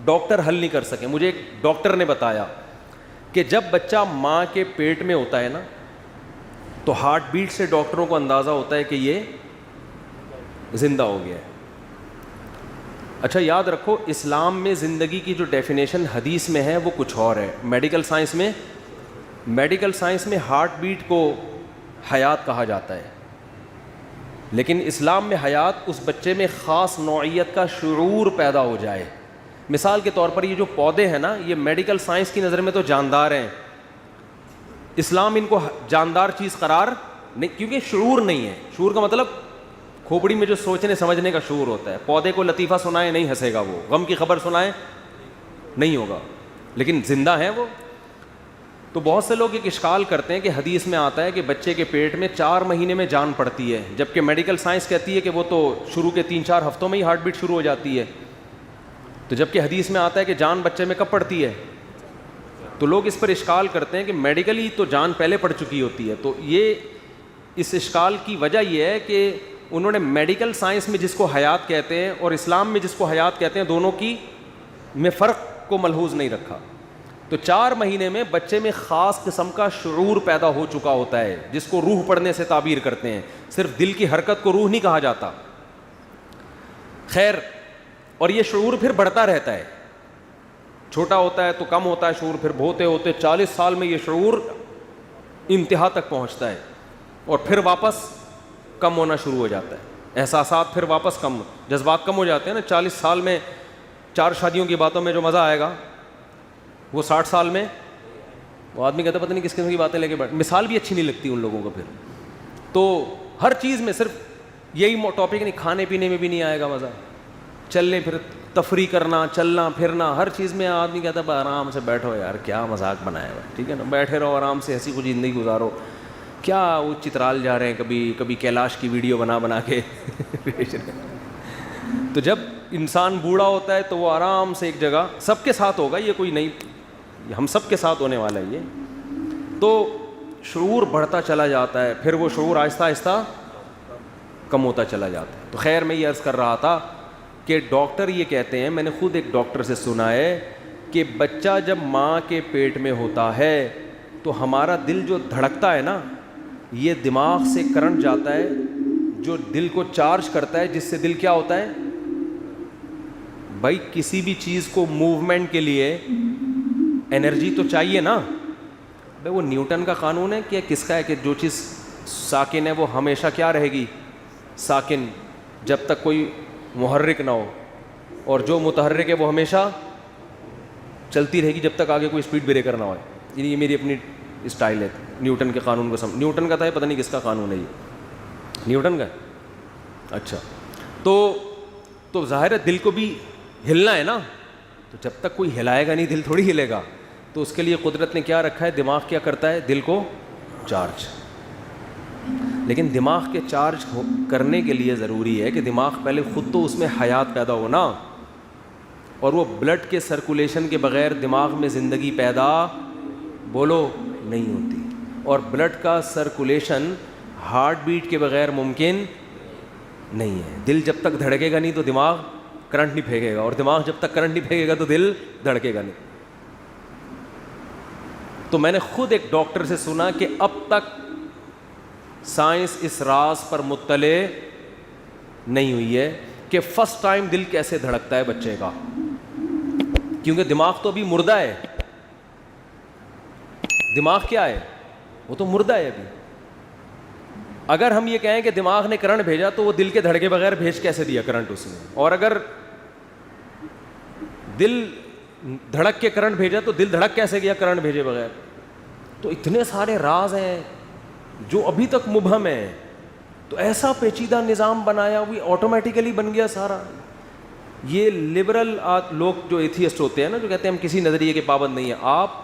ڈاکٹر حل نہیں کر سکے. مجھے ایک ڈاکٹر نے بتایا کہ جب بچہ ماں کے پیٹ میں ہوتا ہے نا تو ہارٹ بیٹ سے ڈاکٹروں کو اندازہ ہوتا ہے کہ یہ زندہ ہو گیا ہے. اچھا یاد رکھو, اسلام میں زندگی کی جو ڈیفینیشن حدیث میں ہے وہ کچھ اور ہے. میڈیکل سائنس میں ہارٹ بیٹ کو حیات کہا جاتا ہے, لیکن اسلام میں حیات اس بچے میں خاص نوعیت کا شعور پیدا ہو جائے. مثال کے طور پر یہ جو پودے ہیں نا, یہ میڈیکل سائنس کی نظر میں تو جاندار ہیں, اسلام ان کو جاندار چیز قرار نہیں, کیونکہ شعور نہیں ہے. شعور کا مطلب کھوپڑی میں جو سوچنے سمجھنے کا شعور ہوتا ہے. پودے کو لطیفہ سنائے نہیں ہنسے گا, وہ غم کی خبر سنائے نہیں ہوگا, لیکن زندہ ہیں وہ. تو بہت سے لوگ ایک اشکال کرتے ہیں کہ حدیث میں آتا ہے کہ بچے کے پیٹ میں 4 مہینے میں جان پڑتی ہے, جبکہ میڈیکل سائنس کہتی ہے کہ وہ تو شروع کے 3-4 ہفتوں میں ہی ہارٹ بیٹ شروع ہو جاتی ہے. تو جبکہ حدیث میں آتا ہے کہ جان بچے میں کب پڑتی ہے, تو لوگ اس پر اشکال کرتے ہیں کہ میڈیکلی تو جان پہلے پڑ چکی ہوتی ہے. تو یہ اس اشکال کی وجہ یہ ہے کہ انہوں نے میڈیکل سائنس میں جس کو حیات کہتے ہیں اور اسلام میں جس کو حیات کہتے ہیں دونوں کی میں فرق کو ملحوظ نہیں رکھا. تو 4 مہینے میں بچے میں خاص قسم کا شعور پیدا ہو چکا ہوتا ہے جس کو روح پڑھنے سے تعبیر کرتے ہیں. صرف دل کی حرکت کو روح نہیں کہا جاتا. خیر, اور یہ شعور پھر بڑھتا رہتا ہے, چھوٹا ہوتا ہے تو کم ہوتا ہے شعور, پھر ہوتے ہوتے 40 سال میں یہ شعور انتہا تک پہنچتا ہے اور پھر واپس کم ہونا شروع ہو جاتا ہے. احساسات پھر واپس کم, جذبات کم ہو جاتے ہیں نا. 40 سال میں 4 شادیوں کی باتوں میں جو مزہ آئے گا وہ 60 سال میں وہ آدمی کہتا ہے پتہ نہیں کس قسم کی باتیں لے کے بیٹھ. مثال بھی اچھی نہیں لگتی ان لوگوں کو. پھر تو ہر چیز میں صرف یہی ٹاپک نہیں, کھانے پینے میں بھی نہیں آئے گا مزہ, چلنے پھر تفریح کرنا, چلنا پھرنا, ہر چیز میں آدمی کہتا ہے آرام سے بیٹھو یار, کیا مذاق بنایا ہوا, ٹھیک ہے نا, بیٹھے رہو آرام سے, ہنسی خوشی زندگی گزارو. کیا وہ چترال جا رہے ہیں, کبھی کیلاش کی ویڈیو بنا کے بھیج رہے ہیں. تو جب انسان بوڑھا ہوتا ہے تو وہ آرام سے ایک جگہ, سب کے ساتھ ہوگا یہ, کوئی نہیں, ہم سب کے ساتھ ہونے والا ہے یہ. تو شعور بڑھتا چلا جاتا ہے, پھر وہ شعور آہستہ آہستہ کم ہوتا چلا جاتا ہے. تو خیر میں یہ عرض کر رہا تھا کہ ڈاکٹر یہ کہتے ہیں, میں نے خود ایک ڈاکٹر سے سنا ہے کہ بچہ جب ماں کے پیٹ میں ہوتا ہے تو ہمارا دل جو دھڑکتا ہے نا, یہ دماغ سے کرنٹ جاتا ہے جو دل کو چارج کرتا ہے, جس سے دل کیا ہوتا ہے, بھائی کسی بھی چیز کو موومنٹ کے لیے انرجی تو چاہیے نا. بھائی وہ نیوٹن کا قانون ہے کہ کس کا ہے کہ جو چیز ساکن ہے وہ ہمیشہ کیا رہے گی, ساکن, جب تک کوئی محرک نہ ہو, اور جو متحرک ہے وہ ہمیشہ چلتی رہے گی جب تک آگے کوئی اسپیڈ بریکر نہ ہوئے. یہ میری اپنی اسٹائل ہے نیوٹن کے قانون کو نیوٹن کا تھا, پتہ نہیں کس کا قانون ہے یہ, نیوٹن کا. اچھا تو ظاہر ہے دل کو بھی ہلنا ہے نا, تو جب تک کوئی ہلائے گا نہیں دل تھوڑی ہلے گا. تو اس کے لیے قدرت نے کیا رکھا ہے, دماغ کیا کرتا ہے, دل کو چارج. لیکن دماغ کے چارج کرنے کے لیے ضروری ہے کہ دماغ پہلے خود تو اس میں حیات پیدا ہو نا, اور وہ بلڈ کے سرکولیشن کے بغیر دماغ میں زندگی پیدا بولو نہیں ہوتی. اور بلڈ کا سرکولیشن ہارٹ بیٹ کے بغیر ممکن نہیں ہے. دل جب تک دھڑکے گا نہیں تو دماغ کرنٹ نہیں پھینکے گا, اور دماغ جب تک کرنٹ نہیں پھینکے گا تو دل دھڑکے گا نہیں. تو میں نے خود ایک ڈاکٹر سے سنا کہ اب تک سائنس اس راز پر مطلع نہیں ہوئی ہے کہ فرسٹ ٹائم دل کیسے دھڑکتا ہے بچے کا, کیونکہ دماغ تو ابھی مردہ ہے. دماغ کیا ہے, وہ تو مردہ ہے ابھی. اگر ہم یہ کہیں کہ دماغ نے کرنٹ بھیجا تو وہ دل کے دھڑکے بغیر بھیج کیسے دیا کرنٹ اس نے, اور اگر دل دھڑک کے کرنٹ بھیجا تو دل دھڑک کیسے گیا کرنٹ بھیجے بغیر. تو اتنے سارے راز ہیں جو ابھی تک مبہم ہیں. تو ایسا پیچیدہ نظام بنایا ہوئی آٹومیٹیکلی بن گیا سارا. یہ لبرل لوگ جو ایتھیسٹ ہوتے ہیں نا, جو کہتے ہیں ہم کسی نظریے کے پابند نہیں ہیں, آپ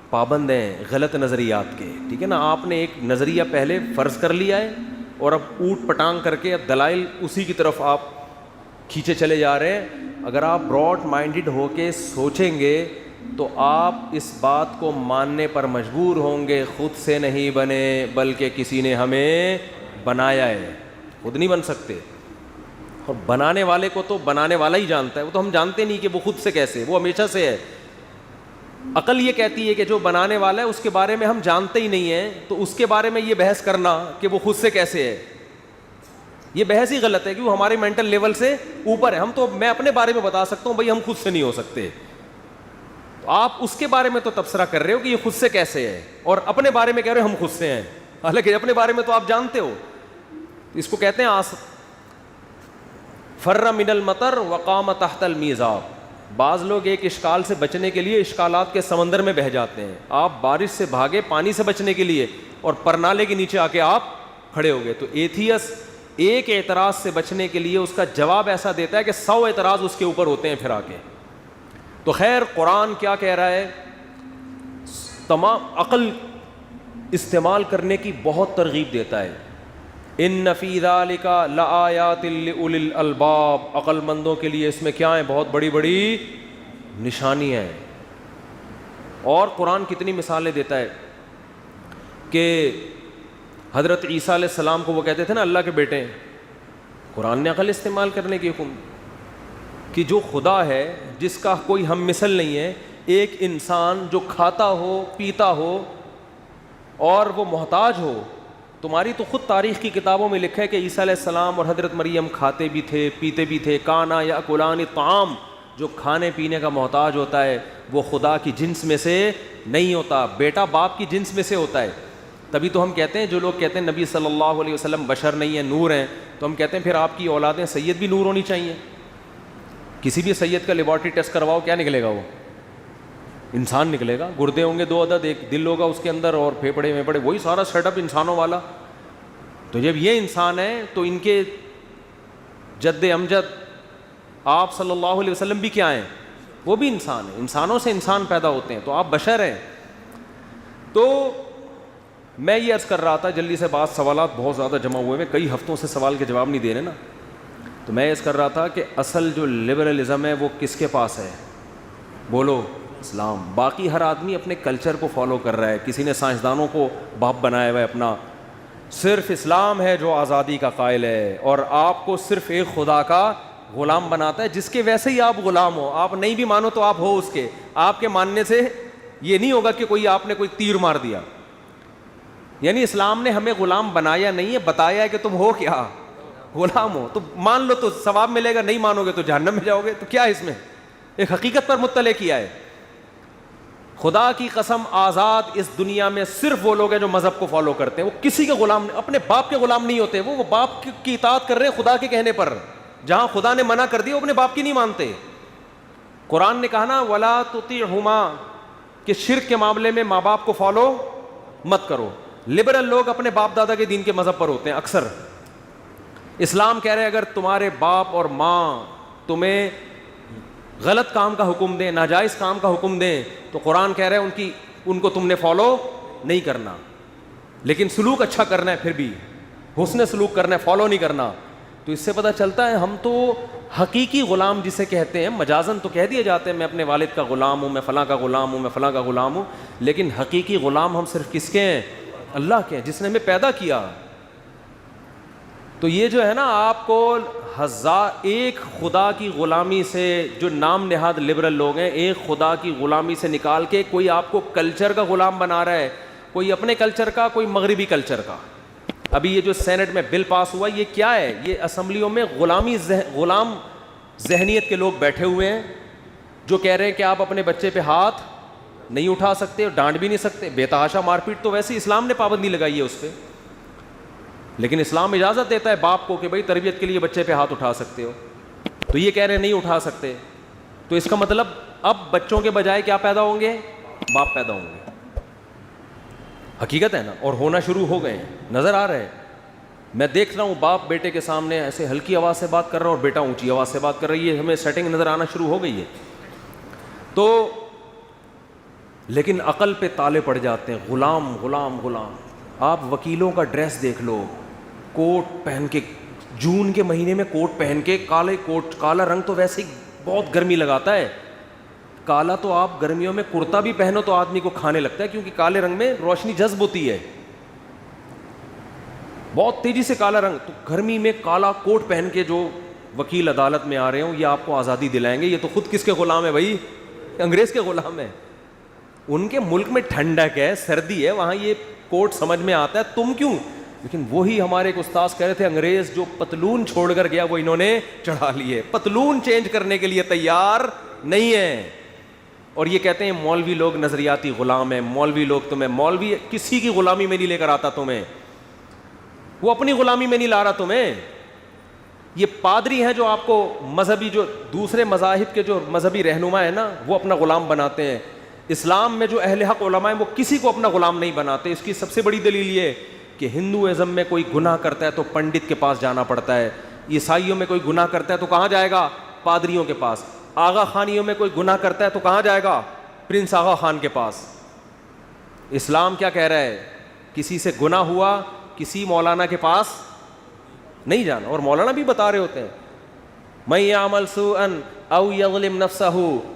پابند ہیں غلط نظریات کے, ٹھیک ہے نا. آپ نے ایک نظریہ پہلے فرض کر لیا ہے اور اب اوٹ پٹانگ کر کے اب دلائل اسی کی طرف آپ کھینچے چلے جا رہے ہیں. اگر آپ براڈ مائنڈڈ ہو کے سوچیں گے تو آپ اس بات کو ماننے پر مجبور ہوں گے خود سے نہیں بنے بلکہ کسی نے ہمیں بنایا ہے, خود نہیں بن سکتے. اور بنانے والے کو تو بنانے والا ہی جانتا ہے, وہ تو ہم جانتے نہیں کہ وہ خود سے کیسے, وہ ہمیشہ سے ہے. عقل یہ کہتی ہے کہ جو بنانے والا ہے اس کے بارے میں ہم جانتے ہی نہیں ہیں, تو اس کے بارے میں یہ بحث کرنا کہ وہ خود سے کیسے ہے, یہ بحث ہی غلط ہے کہ وہ ہمارے مینٹل لیول سے اوپر ہے. ہم تو, میں اپنے بارے میں بتا سکتا ہوں بھائی ہم خود سے نہیں ہو سکتے, تو آپ اس کے بارے میں تو تبصرہ کر رہے ہو کہ یہ خود سے کیسے ہے, اور اپنے بارے میں کہہ رہے ہو ہم خود سے ہیں, حالانکہ اپنے بارے میں تو آپ جانتے ہو. اس کو کہتے ہیں فر من المطر وقام تحت المیزاب. بعض لوگ ایک اشکال سے بچنے کے لیے اشکالات کے سمندر میں بہہ جاتے ہیں. آپ بارش سے بھاگے پانی سے بچنے کے لیے, اور پرنالے کے نیچے آ کے آپ کھڑے ہو گئے. تو ایتھیس ایک اعتراض سے بچنے کے لیے اس کا جواب ایسا دیتا ہے کہ 100 اعتراض اس کے اوپر ہوتے ہیں پھر آ کے. تو خیر قرآن کیا کہہ رہا ہے, تمام عقل استعمال کرنے کی بہت ترغیب دیتا ہے. ان فی ذالک لآیات لأولی الالباب, عقل مندوں کے لیے اس میں کیا ہیں, بہت بڑی بڑی نشانیاں ہیں. اور قرآن کتنی مثالیں دیتا ہے کہ حضرت عیسیٰ علیہ السلام کو وہ کہتے تھے نا اللہ کے بیٹے, قرآن نے عقل استعمال کرنے کی حکم کہ جو خدا ہے جس کا کوئی ہم مثل نہیں ہے, ایک انسان جو کھاتا ہو پیتا ہو اور وہ محتاج ہو. تمہاری تو خود تاریخ کی کتابوں میں لکھا ہے کہ عیسیٰ علیہ السلام اور حضرت مریم کھاتے بھی تھے پیتے بھی تھے. کانا یاکلان الطعام, جو کھانے پینے کا محتاج ہوتا ہے وہ خدا کی جنس میں سے نہیں ہوتا, بیٹا باپ کی جنس میں سے ہوتا ہے. تبھی تو ہم کہتے ہیں, جو لوگ کہتے ہیں نبی صلی اللہ علیہ وسلم بشر نہیں ہیں نور ہیں, تو ہم کہتے ہیں پھر آپ کی اولادیں سید بھی نور ہونی چاہیے. کسی بھی سید کا لیبارٹری ٹیسٹ کرواؤ, کیا نکلے گا, وہ انسان نکلے گا. گردے ہوں گے 2 عدد, ایک دل ہوگا اس کے اندر, اور پھیپڑے ویپڑے, وہی سارا سیٹ اپ انسانوں والا. تو جب یہ انسان ہے تو ان کے جد امجد آپ صلی اللہ علیہ وسلم بھی کیا ہیں, وہ بھی انسان ہیں. انسانوں سے انسان پیدا ہوتے ہیں, تو آپ بشر ہیں. تو میں یہ عرض کر رہا تھا, جلدی سے بات, سوالات بہت زیادہ جمع ہوئے ہیں, کئی ہفتوں سے سوال کے جواب نہیں دے رہے نا. تو میں عرض کر رہا تھا کہ اصل جو لبرلزم ہے وہ کس کے پاس ہے, بولو اسلام. باقی ہر آدمی اپنے کلچر کو فالو کر رہا ہے, کسی نے سائنسدانوں کو باپ بنایا ہوا ہے اپنا. صرف اسلام ہے جو آزادی کا قائل ہے, اور آپ کو صرف ایک خدا کا غلام بناتا ہے, جس کے ویسے ہی آپ غلام ہو. آپ نہیں بھی مانو تو آپ ہو اس کے. آپ کے ماننے سے یہ نہیں ہوگا کہ کوئی آپ نے کوئی تیر مار دیا. یعنی اسلام نے ہمیں غلام بنایا نہیں ہے, بتایا ہے کہ تم ہو کیا, غلام ہو تو مان لو تو ثواب ملے گا, نہیں مانو گے تو جہنم میں جاؤ گے. تو کیا ہے اس میں, ایک حقیقت پر مطلع کیا ہے. خدا کی قسم آزاد اس دنیا میں صرف وہ لوگ ہیں جو مذہب کو فالو کرتے ہیں. وہ کسی کے غلام, اپنے باپ کے غلام نہیں ہوتے, وہ باپ کی اطاعت کر رہے ہیں خدا کے کہنے پر. جہاں خدا نے منع کر دیا وہ اپنے باپ کی نہیں مانتے. قرآن نے کہا نا ولا تطیعہما, کہ شرک کے معاملے میں ماں باپ کو فالو مت کرو. لبرل لوگ اپنے باپ دادا کے دین کے مذہب پر ہوتے ہیں اکثر. اسلام کہہ رہے اگر تمہارے باپ اور ماں تمہیں غلط کام کا حکم دیں, ناجائز کام کا حکم دیں, تو قرآن کہہ رہے ہیں ان کو تم نے فالو نہیں کرنا, لیکن سلوک اچھا کرنا ہے, پھر بھی حسن سلوک کرنا ہے, فالو نہیں کرنا. تو اس سے پتہ چلتا ہے ہم تو حقیقی غلام جسے کہتے ہیں, مجازن تو کہہ دیے جاتے ہیں میں اپنے والد کا غلام ہوں, میں فلاں کا غلام ہوں, میں فلاں کا غلام ہوں, لیکن حقیقی غلام ہم صرف کس کے ہیں, اللہ کے ہیں, جس نے ہمیں پیدا کیا. تو یہ جو ہے نا آپ کو ایک خدا کی غلامی سے, جو نام نہاد لبرل لوگ ہیں, ایک خدا کی غلامی سے نکال کے کوئی آپ کو کلچر کا غلام بنا رہا ہے, کوئی اپنے کلچر کا, کوئی مغربی کلچر کا. ابھی یہ جو سینٹ میں بل پاس ہوا یہ کیا ہے, یہ اسمبلیوں میں غلام ذہنیت کے لوگ بیٹھے ہوئے ہیں جو کہہ رہے ہیں کہ آپ اپنے بچے پہ ہاتھ نہیں اٹھا سکتے, ڈانٹ بھی نہیں سکتے. بے تحاشا مار پیٹ تو ویسے اسلام نے پابندی لگائی ہے اس پہ, لیکن اسلام اجازت دیتا ہے باپ کو کہ بھائی تربیت کے لیے بچے پہ ہاتھ اٹھا سکتے ہو. تو یہ کہہ رہے ہیں نہیں اٹھا سکتے, تو اس کا مطلب اب بچوں کے بجائے کیا پیدا ہوں گے, باپ پیدا ہوں گے. حقیقت ہے نا, اور ہونا شروع ہو گئے ہیں, نظر آ رہے ہیں. میں دیکھ رہا ہوں باپ بیٹے کے سامنے ایسے ہلکی آواز سے بات کر رہا ہوں اور بیٹا اونچی آواز سے بات کر رہی ہے, ہمیں سیٹنگ نظر آنا شروع ہو گئی ہے. تو لیکن عقل پہ تالے پڑ جاتے ہیں, غلام غلام غلام. آپ وکیلوں کا ڈریس دیکھ لو, کوٹ پہن کے, جون کے مہینے میں کوٹ پہن کے, کالے کوٹ, کالا رنگ تو ویسے ہی بہت گرمی لگاتا ہے. کالا تو آپ گرمیوں میں کرتا بھی پہنو تو آدمی کو کھانے لگتا ہے, کیونکہ کالے رنگ میں روشنی جذب ہوتی ہے, بہت تیزی سے کالا رنگ. تو گرمی میں کالا کوٹ پہن کے جو وکیل عدالت میں آ رہے ہوں یہ آپ کو آزادی دلائیں گے. یہ تو خود کس کے غلام ہے بھائی, انگریز کے غلام ہے. ان کے ملک میں ٹھنڈک ہے, سردی ہے, وہاں یہ کوٹ سمجھ میں آتا ہے, تم کیوں. لیکن وہی ہمارے ایک استاذ کہہ رہے تھے انگریز جو پتلون چھوڑ کر گیا وہ انہوں نے چڑھا لیے, پتلون چینج کرنے کے لیے تیار نہیں ہے. اور یہ کہتے ہیں مولوی لوگ نظریاتی غلام ہیں, مولوی لوگ تمہیں, مولوی کسی کی غلامی میں نہیں لے کر آتا تمہیں, وہ اپنی غلامی میں نہیں لا رہا تمہیں. یہ پادری ہیں جو آپ کو مذہبی, جو دوسرے مذاہب کے جو مذہبی رہنما ہیں نا وہ اپنا غلام بناتے ہیں. اسلام میں جو اہل حق علماء ہیں وہ کسی کو اپنا غلام نہیں بناتے. اس کی سب سے بڑی دلیل یہ کہ ہندوازم میں کوئی گناہ کرتا ہے تو پنڈت کے پاس جانا پڑتا ہے, عیسائیوں میں کوئی گناہ کرتا ہے تو کہاں جائے گا, پادریوں کے پاس. آغا خانیوں میں کوئی گناہ کرتا ہے تو کہاں جائے گا, پرنس آغا خان کے پاس. اسلام کیا کہہ رہا ہے, کسی سے گناہ ہوا کسی مولانا کے پاس نہیں جانا. اور مولانا بھی بتا رہے ہوتے ہیں من یعمل سوءا او یظلم نفسہ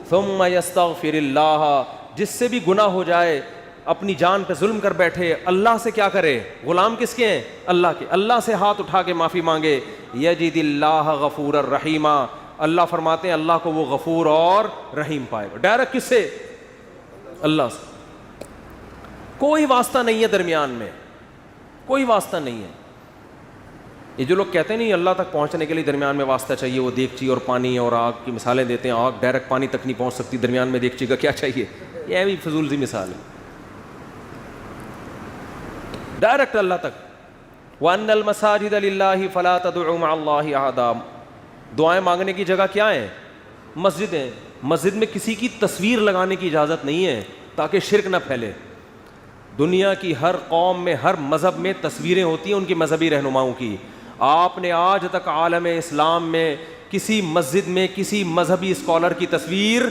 ثم یستغفر اللہ, جس سے بھی گناہ ہو جائے, اپنی جان پہ ظلم کر بیٹھے, اللہ سے کیا کرے, غلام کس کے ہیں, اللہ کے, اللہ سے ہاتھ اٹھا کے معافی مانگے, یجد اللہ غفور الرحیم, اللہ فرماتے ہیں اللہ کو وہ غفور اور رحیم پائے گا. ڈائریکٹ کس سے, اللہ سے. کوئی واسطہ نہیں ہے درمیان میں, کوئی واسطہ نہیں ہے. یہ جو لوگ کہتے ہیں نہیں اللہ تک پہنچنے کے لیے درمیان میں واسطہ چاہیے, وہ دیگچی اور پانی اور آگ کی مثالیں دیتے ہیں, آگ ڈائریکٹ پانی تک نہیں پہنچ سکتی, درمیان میں دیگچی کا کیا چاہیے, یہ بھی فضول سی مثال ہے. ڈائریکٹ اللہ تک. وَأَنَّ الْمَسَاجِدَ لِلَّهِ فَلَا تَدْعُوا مَعَ اللَّهِ أَحَدًا. دعائیں مانگنے کی جگہ کیا ہیں, مسجد ہیں. مسجد میں کسی کی تصویر لگانے کی اجازت نہیں ہے تاکہ شرک نہ پھیلے. دنیا کی ہر قوم میں, ہر مذہب میں تصویریں ہوتی ہیں ان کی مذہبی رہنماؤں کی. آپ نے آج تک عالم اسلام میں کسی مسجد میں کسی مذہبی اسکالر کی تصویر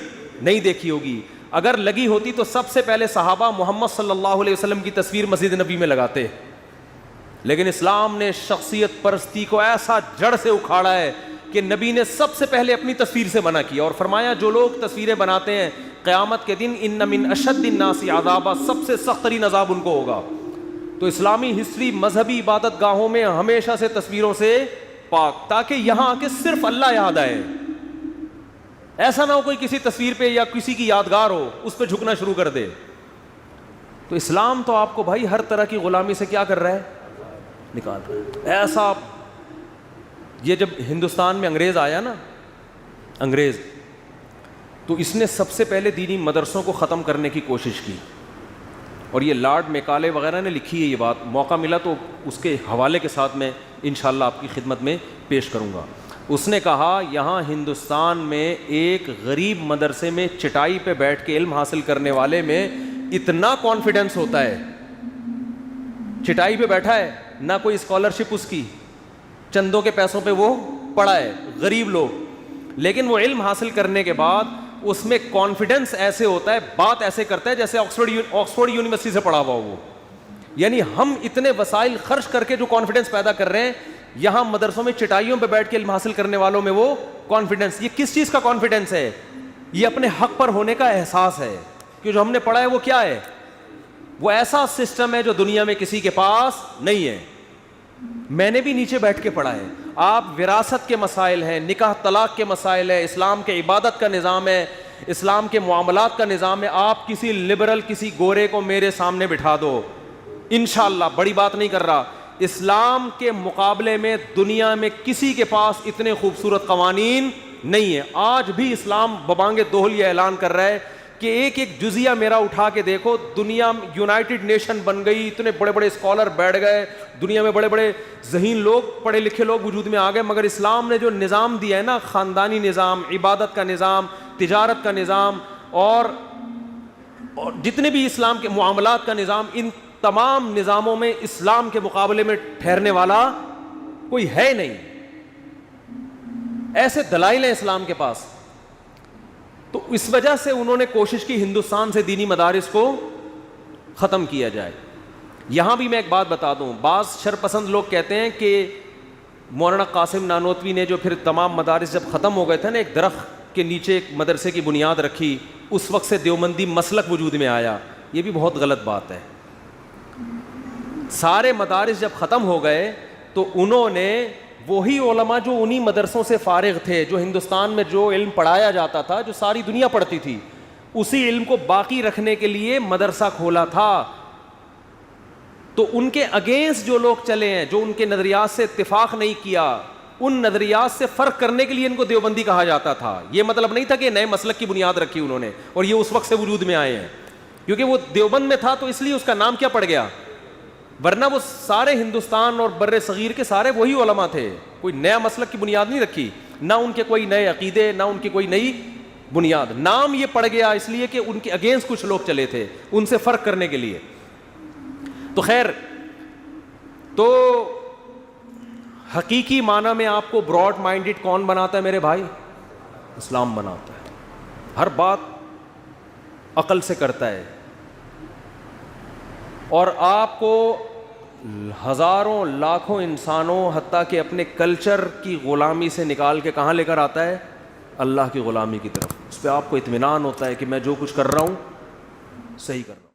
نہیں دیکھی ہوگی. اگر لگی ہوتی تو سب سے پہلے صحابہ محمد صلی اللہ علیہ وسلم کی تصویر مسجد نبی میں لگاتے. لیکن اسلام نے شخصیت پرستی کو ایسا جڑ سے اکھاڑا ہے کہ نبی نے سب سے پہلے اپنی تصویر سے منع کیا اور فرمایا جو لوگ تصویریں بناتے ہیں قیامت کے دن ان من اشد الناس عذابا, سب سے سخت ترین عذاب ان کو ہوگا. تو اسلامی ہسٹری مذہبی عبادت گاہوں میں ہمیشہ سے تصویروں سے پاک, تاکہ یہاں آ کے صرف اللہ یاد آئے. ایسا نہ ہو کوئی کسی تصویر پہ یا کسی کی یادگار ہو اس پہ جھکنا شروع کر دے. تو اسلام تو آپ کو بھائی ہر طرح کی غلامی سے کیا کر رہا ہے, نکال رہا ہے. ایسا یہ جب ہندوستان میں انگریز آیا نا، انگریز، تو اس نے سب سے پہلے دینی مدرسوں کو ختم کرنے کی کوشش کی، اور یہ لارڈ میکالے وغیرہ نے لکھی ہے یہ بات، موقع ملا تو اس کے حوالے کے ساتھ میں انشاءاللہ آپ کی خدمت میں پیش کروں گا۔ اس نے کہا یہاں ہندوستان میں ایک غریب مدرسے میں چٹائی پہ بیٹھ کے علم حاصل کرنے والے میں اتنا کانفیڈنس ہوتا ہے، چٹائی پہ بیٹھا ہے، نہ کوئی اسکالرشپ اس کی، چندوں کے پیسوں پہ وہ پڑھا ہے، غریب لوگ، لیکن وہ علم حاصل کرنے کے بعد اس میں کانفیڈنس ایسے ہوتا ہے، بات ایسے کرتا ہے جیسے آکسفورڈ یونیورسٹی سے پڑھا ہوا وہ۔ یعنی ہم اتنے وسائل خرچ کر کے جو کانفیڈنس پیدا کر رہے ہیں، یہاں مدرسوں میں چٹائیوں پہ بیٹھ کے علم حاصل کرنے والوں میں وہ کانفیڈنس، یہ کس چیز کا کانفیڈنس ہے؟ یہ اپنے حق پر ہونے کا احساس ہے کہ جو ہم نے پڑھا ہے وہ کیا ہے، وہ ایسا سسٹم ہے جو دنیا میں کسی کے پاس نہیں ہے۔ میں نے بھی نیچے بیٹھ کے پڑھا ہے، آپ وراثت کے مسائل ہیں، نکاح طلاق کے مسائل ہے، اسلام کے عبادت کا نظام ہے، اسلام کے معاملات کا نظام ہے، آپ کسی لبرل کسی گورے کو میرے سامنے بٹھا دو، انشاءاللہ، بڑی بات نہیں کر رہا، اسلام کے مقابلے میں دنیا میں کسی کے پاس اتنے خوبصورت قوانین نہیں ہیں۔ آج بھی اسلام ببانگ دوہل یہ اعلان کر رہا ہے کہ ایک ایک جزیہ میرا اٹھا کے دیکھو، دنیا یونائٹڈ نیشن بن گئی، اتنے بڑے بڑے اسکالر بیٹھ گئے، دنیا میں بڑے بڑے ذہین لوگ، پڑھے لکھے لوگ وجود میں آ گئے، مگر اسلام نے جو نظام دیا ہے نا، خاندانی نظام، عبادت کا نظام، تجارت کا نظام، اور جتنے بھی اسلام کے معاملات کا نظام، ان تمام نظاموں میں اسلام کے مقابلے میں ٹھہرنے والا کوئی ہے نہیں۔ ایسے دلائل ہیں اسلام کے پاس، تو اس وجہ سے انہوں نے کوشش کی ہندوستان سے دینی مدارس کو ختم کیا جائے۔ یہاں بھی میں ایک بات بتا دوں، بعض شرپسند لوگ کہتے ہیں کہ مولانا قاسم نانوتوی نے جو پھر تمام مدارس جب ختم ہو گئے تھے نا، ایک درخت کے نیچے ایک مدرسے کی بنیاد رکھی، اس وقت سے دیوبندی مسلک وجود میں آیا، یہ بھی بہت غلط بات ہے۔ سارے مدارس جب ختم ہو گئے تو انہوں نے وہی علماء جو انہی مدرسوں سے فارغ تھے، جو ہندوستان میں جو علم پڑھایا جاتا تھا، جو ساری دنیا پڑھتی تھی، اسی علم کو باقی رکھنے کے لیے مدرسہ کھولا تھا۔ تو ان کے اگینسٹ جو لوگ چلے ہیں، جو ان کے نظریات سے اتفاق نہیں کیا، ان نظریات سے فرق کرنے کے لیے ان کو دیوبندی کہا جاتا تھا۔ یہ مطلب نہیں تھا کہ نئے مسلک کی بنیاد رکھی انہوں نے اور یہ اس وقت سے وجود میں آئے ہیں، کیونکہ وہ دیوبند میں تھا تو اس لیے اس کا نام کیا پڑ گیا، ورنہ وہ سارے ہندوستان اور بر صغیر کے سارے وہی علماء تھے، کوئی نیا مسلک کی بنیاد نہیں رکھی، نہ ان کے کوئی نئے عقیدے، نہ ان کی کوئی نئی بنیاد، نام یہ پڑ گیا اس لیے کہ ان کے اگینسٹ کچھ لوگ چلے تھے ان سے فرق کرنے کے لیے۔ تو خیر، تو حقیقی معنی میں آپ کو براڈ مائنڈڈ کون بناتا ہے میرے بھائی؟ اسلام بناتا ہے، ہر بات عقل سے کرتا ہے، اور آپ کو ہزاروں لاکھوں انسانوں حتیٰ کہ اپنے کلچر کی غلامی سے نکال کے کہاں لے کر آتا ہے؟ اللہ کی غلامی کی طرف۔ اس پہ آپ کو اطمینان ہوتا ہے کہ میں جو کچھ کر رہا ہوں صحیح کر رہا ہوں۔